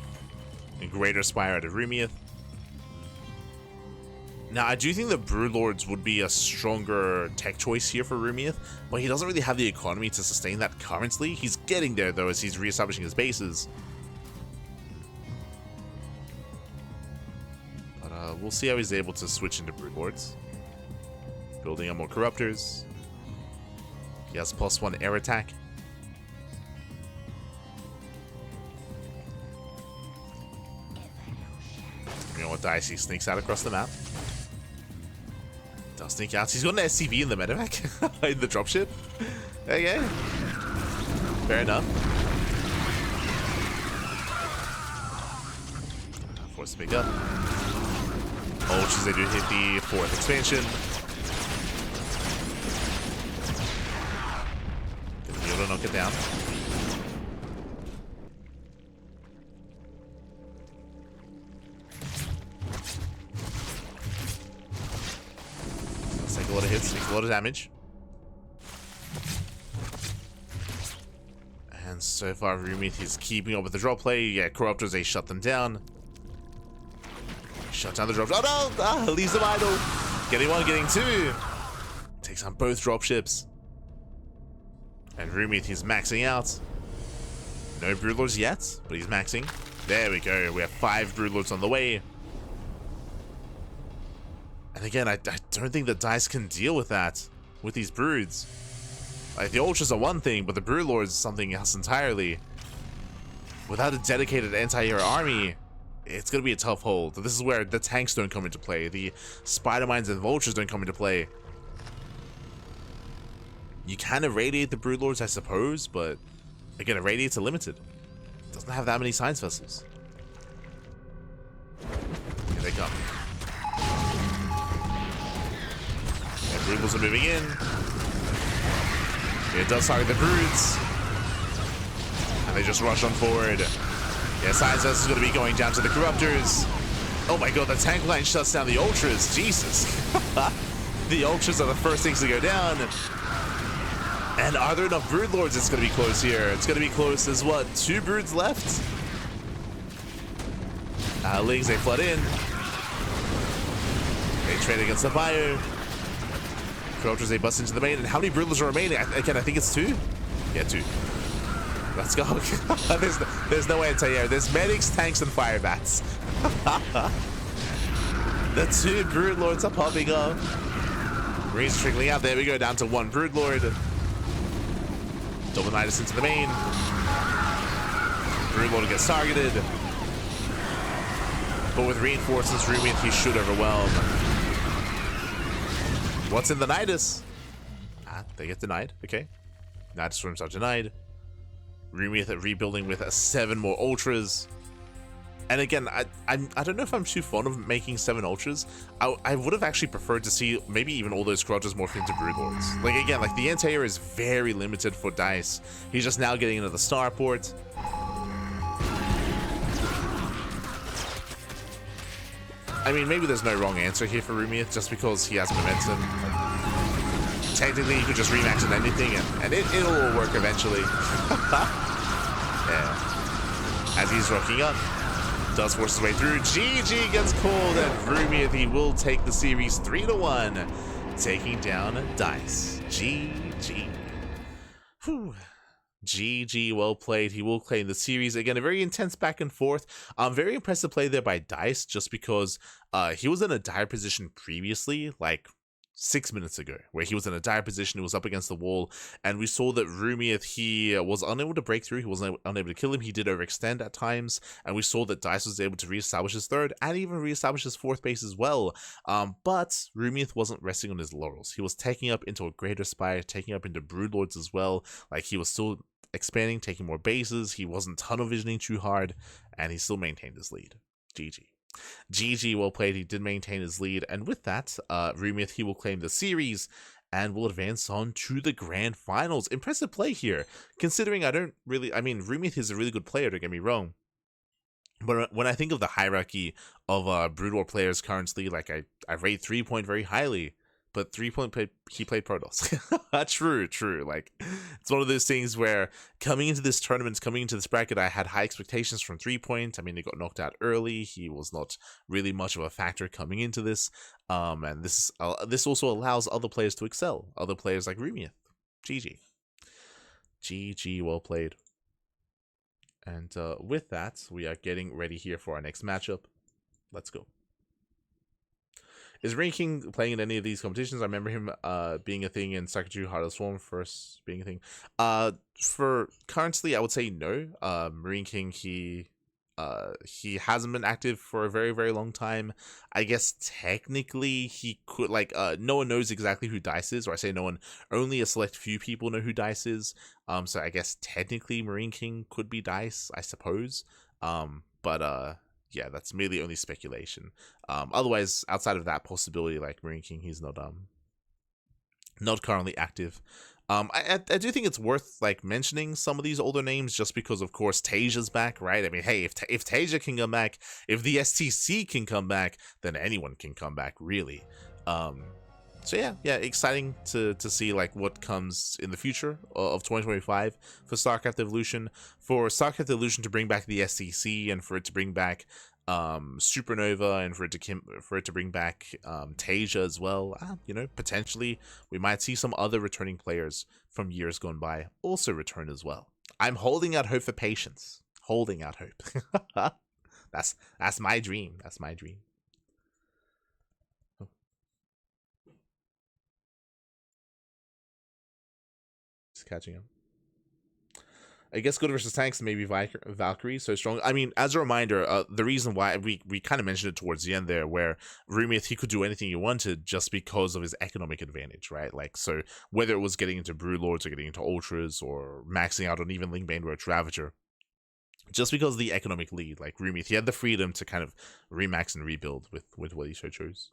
A greater Spire out of Rumeith. Now, I do think the Broodlords would be a stronger tech choice here for Rumeith, but he doesn't really have the economy to sustain that currently. He's getting there, though, as he's reestablishing his bases. But we'll see how he's able to switch into Broodlords. Building up more Corruptors. He has +1 air attack. You know what, Dice, he sneaks out across the map. Does sneak out. He's got an SCV in the medevac. In the dropship. Okay. Fair enough. Force to pick up. Ultras, they do hit the 4th expansion. Gonna be able to knock it down. Take a lot of hits, takes a lot of damage. And so far, Rumeith is keeping up with the drop play. Yeah, Corruptors, they shut them down. Shut down the drops. Oh no! Leaves them idle. Getting 1, getting 2. Takes on both dropships. And Rumeith, he's maxing out. No Broodlords yet, but he's maxing. There we go. We have 5 Broodlords on the way. And again, I don't think the Dice can deal with that, with these Broods. Like, the Ultras are one thing, but the Broodlords is something else entirely. Without a dedicated anti-air army, it's going to be a tough hold. This is where the tanks don't come into play. The Spider Mines and Vultures don't come into play. You can irradiate the Broodlords, I suppose, but Again, Irradiates are limited. Doesn't have that many science vessels. Here they come. And Brutals are moving in. It does target the Broods. And they just rush on forward. Yeah, science vessel is going to be going down to the Corruptors. Oh my god, the tank line shuts down the Ultras. Jesus. The Ultras are the first things to go down. And are there enough Broodlords? It's going to be close here. It's going to be close. There's what, 2 Broods left? Lings, they flood in. They trade against the Bio. Corruptors, they bust into the main. And how many Broodlords are remaining? Again, I think it's 2? Yeah, 2. Let's go. There's no way to tell you. There's medics, tanks, and fire bats. The 2 Broodlords are popping up. Marines trickling out. There we go, down to 1 Broodlord. Double Nidus into the main. Broodlord gets targeted. But with reinforcements, Rumeith, he should overwhelm. What's in the Nidus? They get denied. Okay. Nidus swarms are denied. Rumeith rebuilding with 7 more Ultras. And again, I don't know if I'm too fond of making 7 Ultras. I would have actually preferred to see maybe even all those Corruptors morph into Broodlords. Like again, like the anti-air is very limited for Dice. He's just now getting into the starport. I mean, maybe there's no wrong answer here for Rumeith just because he has momentum. Technically, you could just remax on anything and it'll all work eventually. Yeah. As he's rocking up. Does force his way through. GG gets called, and Rumeith, he will take the series 3-1, taking down Dice. GG. Whew. GG, well played. He will claim the series. Again, a very intense back and forth. Very impressive play there by Dice, just because he was in a dire position previously, like 6 minutes ago, where he was in a dire position, he was up against the wall, and we saw that Rumeith, he was unable to break through, he was unable to kill him, he did overextend at times, and we saw that Dice was able to reestablish his 3rd, and even reestablish his 4th base as well, but Rumeith wasn't resting on his laurels. He was taking up into a greater spire, taking up into Broodlords as well, like he was still expanding, taking more bases, he wasn't tunnel visioning too hard, and he still maintained his lead. GG. GG, well played. He did maintain his lead, and with that, Rumeith, he will claim the series and will advance on to the grand finals. Impressive play here, considering I mean, Rumeith is a really good player, don't get me wrong, but when I think of the hierarchy of Brood War players currently, like I rate 3-Point very highly, but 3-Point he played Protoss. True. Like, it's one of those things where coming into this tournament, coming into this bracket, I had high expectations from 3-Point. I mean, he got knocked out early. He was not really much of a factor coming into this. And this also allows other players to excel. Other players like Rumeith. GG. GG, well played. And with that, we are getting ready here for our next matchup. Let's go. Is Ranking playing in any of these competitions? I remember him being a thing in StarCraft 2 Heart of the Swarm first being a thing. For currently, I would say no. Marine King, he hasn't been active for a very, very long time. I guess technically he could, like, no one knows exactly who Dice is, or I say no one, only a select few people know who Dice is. So I guess technically Marine King could be Dice, I suppose. But yeah, that's merely only speculation. Otherwise, outside of that possibility, like Marine King, he's not currently active. I do think it's worth like mentioning some of these older names, just because of course Tasia's back, right? I mean, hey, if Tasia can come back, if the STC can come back, then anyone can come back, really. So yeah, exciting to see like what comes in the future of 2025 for StarCraft Evolution. For StarCraft Evolution to bring back the SEC, and for it to bring back Supernova, and for it to bring back Tasia as well. You know, potentially we might see some other returning players from years gone by also return as well. I'm holding out hope for patience. Holding out hope. That's my dream. That's my dream. Catching him. I guess good versus tanks, maybe Valkyrie so strong. I mean, as a reminder, the reason why we kind of mentioned it towards the end there, where Rumeith, he could do anything he wanted just because of his economic advantage, right? Like, so whether it was getting into Brood Lords or getting into Ultras or maxing out on even Lingbane Roach Ravager, just because of the economic lead, like Rumeith, he had the freedom to kind of remax and rebuild with what he so chose.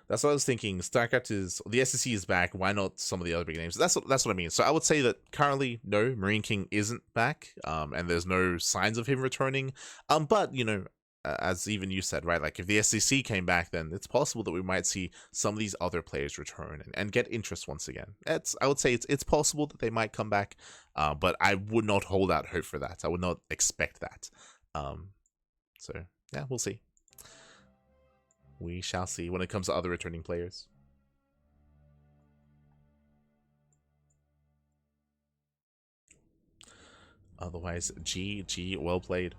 That's what I was thinking. StarCraft is the SEC is back. Why not some of the other big names? That's what I mean. So I would say that currently, no, Marine King isn't back, and there's no signs of him returning. But you know, as even you said, right? Like if the SEC came back, then it's possible that we might see some of these other players return and get interest once again. I would say it's possible that they might come back, but I would not hold out hope for that. I would not expect that. So yeah, we'll see. We shall see when it comes to other returning players. Otherwise, GG, well played.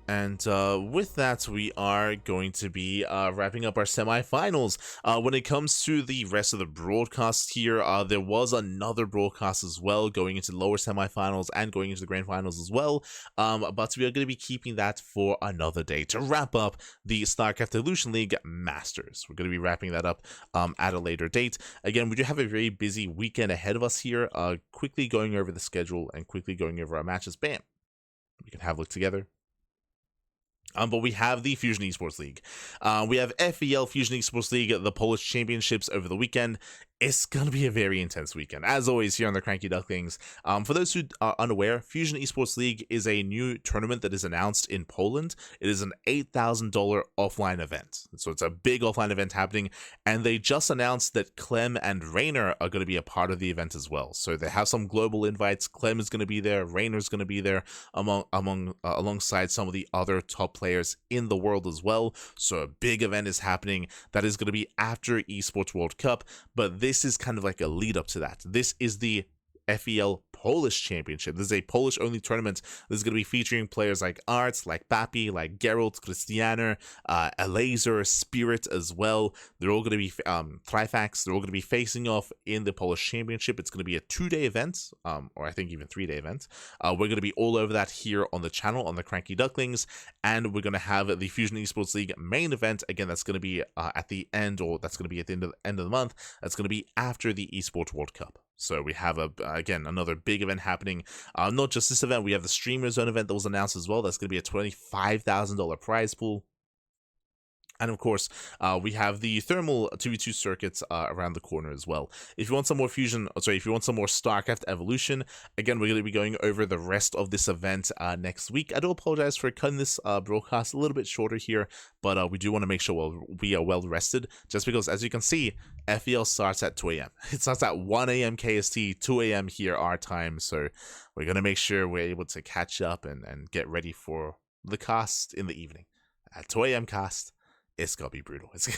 And with that, we are going to be wrapping up our semifinals. When it comes to the rest of the broadcasts here, there was another broadcast as well going into lower semifinals and going into the grand finals as well. But we are going to be keeping that for another day to wrap up the StarCraft Evolution League Masters. We're going to be wrapping that up at a later date. Again, we do have a very busy weekend ahead of us here. Quickly going over the schedule and quickly going over our matches. Bam! We can have a look together. But we have the Fusion Esports League. We have FEL Fusion Esports League, the Polish Championships over the weekend. It's going to be a very intense weekend, as always, here on the CranKy Ducklings. For those who are unaware, Fusion Esports League is a new tournament that is announced in Poland. It is an $8,000 offline event. So it's a big offline event happening, and they just announced that Clem and Rainer are going to be a part of the event as well. So they have some global invites. Clem is going to be there. Rainer's going to be there alongside some of the other top players in the world as well. So a big event is happening that is going to be after Esports World Cup, but this is kind of like a lead up to that. This is the FEL Polish Championship. This is a Polish only tournament. This is going to be featuring players like Arts, like Papi, like Geralt, Christianer, Elazer, Spirit as well. They're all going to be Trifax. They're all going to be facing off in the Polish Championship. It's going to be a 2-day event, or I think even 3-day event. We're going to be all over that here on the channel on the CranKy Ducklings, and we're going to have the Fusion Esports League main event. Again, that's going to be at the end, or that's going to be at the end of the month. That's going to be after the Esports World Cup. So we have again another big event happening. Not just this event, we have the Streamer Zone event that was announced as well. That's going to be a $25,000 prize pool. And of course, we have the thermal 2v2 circuits around the corner as well. If you want some more if you want some more StarCraft Evolution, again, we're going to be going over the rest of this event next week. I do apologize for cutting this broadcast a little bit shorter here, but we do want to make sure we are well rested, just because, as you can see, FEL starts at 2 a.m. It starts at 1 a.m. KST, 2 a.m. here our time, so we're going to make sure we're able to catch up and get ready for the cast in the evening. At 2 a.m. cast, it's gonna be brutal. It's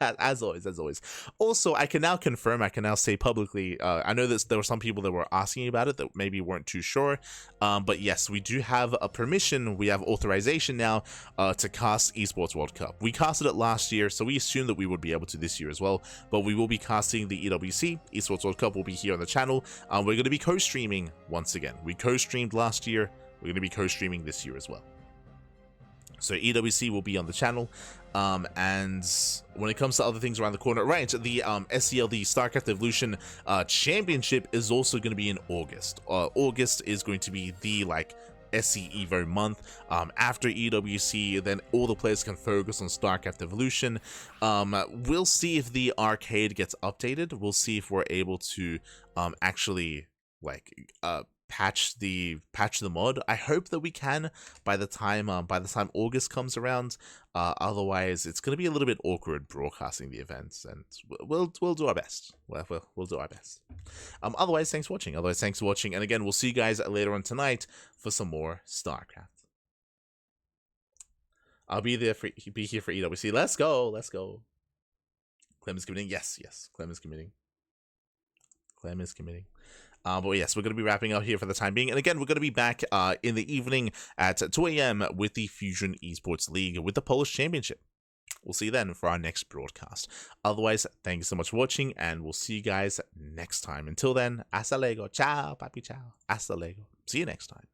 as always. Also, I can now confirm, I can now say publicly, I know that there were some people that were asking about it that maybe weren't too sure, but yes, we do have a permission, we have authorization now to cast Esports World Cup. We casted it last year, so we assumed that we would be able to this year as well, but we will be casting the EWC. Esports World Cup will be here on the channel. We're going to be co-streaming once again. We co-streamed last year, we're going to be co-streaming this year as well. So EWC will be on the channel, and when it comes to other things around the corner, right, the SEL, the StarCraft Evolution Championship is also going to be in August. August is going to be the, like, SC Evo month. After EWC, then all the players can focus on StarCraft Evolution. We'll see if the arcade gets updated. We'll see if we're able to actually, like, patch the mod. I hope that we can by the time August comes around. Otherwise, it's going to be a little bit awkward broadcasting the events, and we'll do our best. We'll do our best. Otherwise, thanks for watching. And again, we'll see you guys later on tonight for some more StarCraft. I'll be here for EWC. Let's go. Clem is committing. Yes. Clem is committing. But yes, we're going to be wrapping up here for the time being. And again, we're going to be back in the evening at 2 a.m. with the Fusion Esports League with the Polish Championship. We'll see you then for our next broadcast. Otherwise, thank you so much for watching, and we'll see you guys next time. Until then, hasta luego. Ciao, papi, ciao. Hasta luego. See you next time.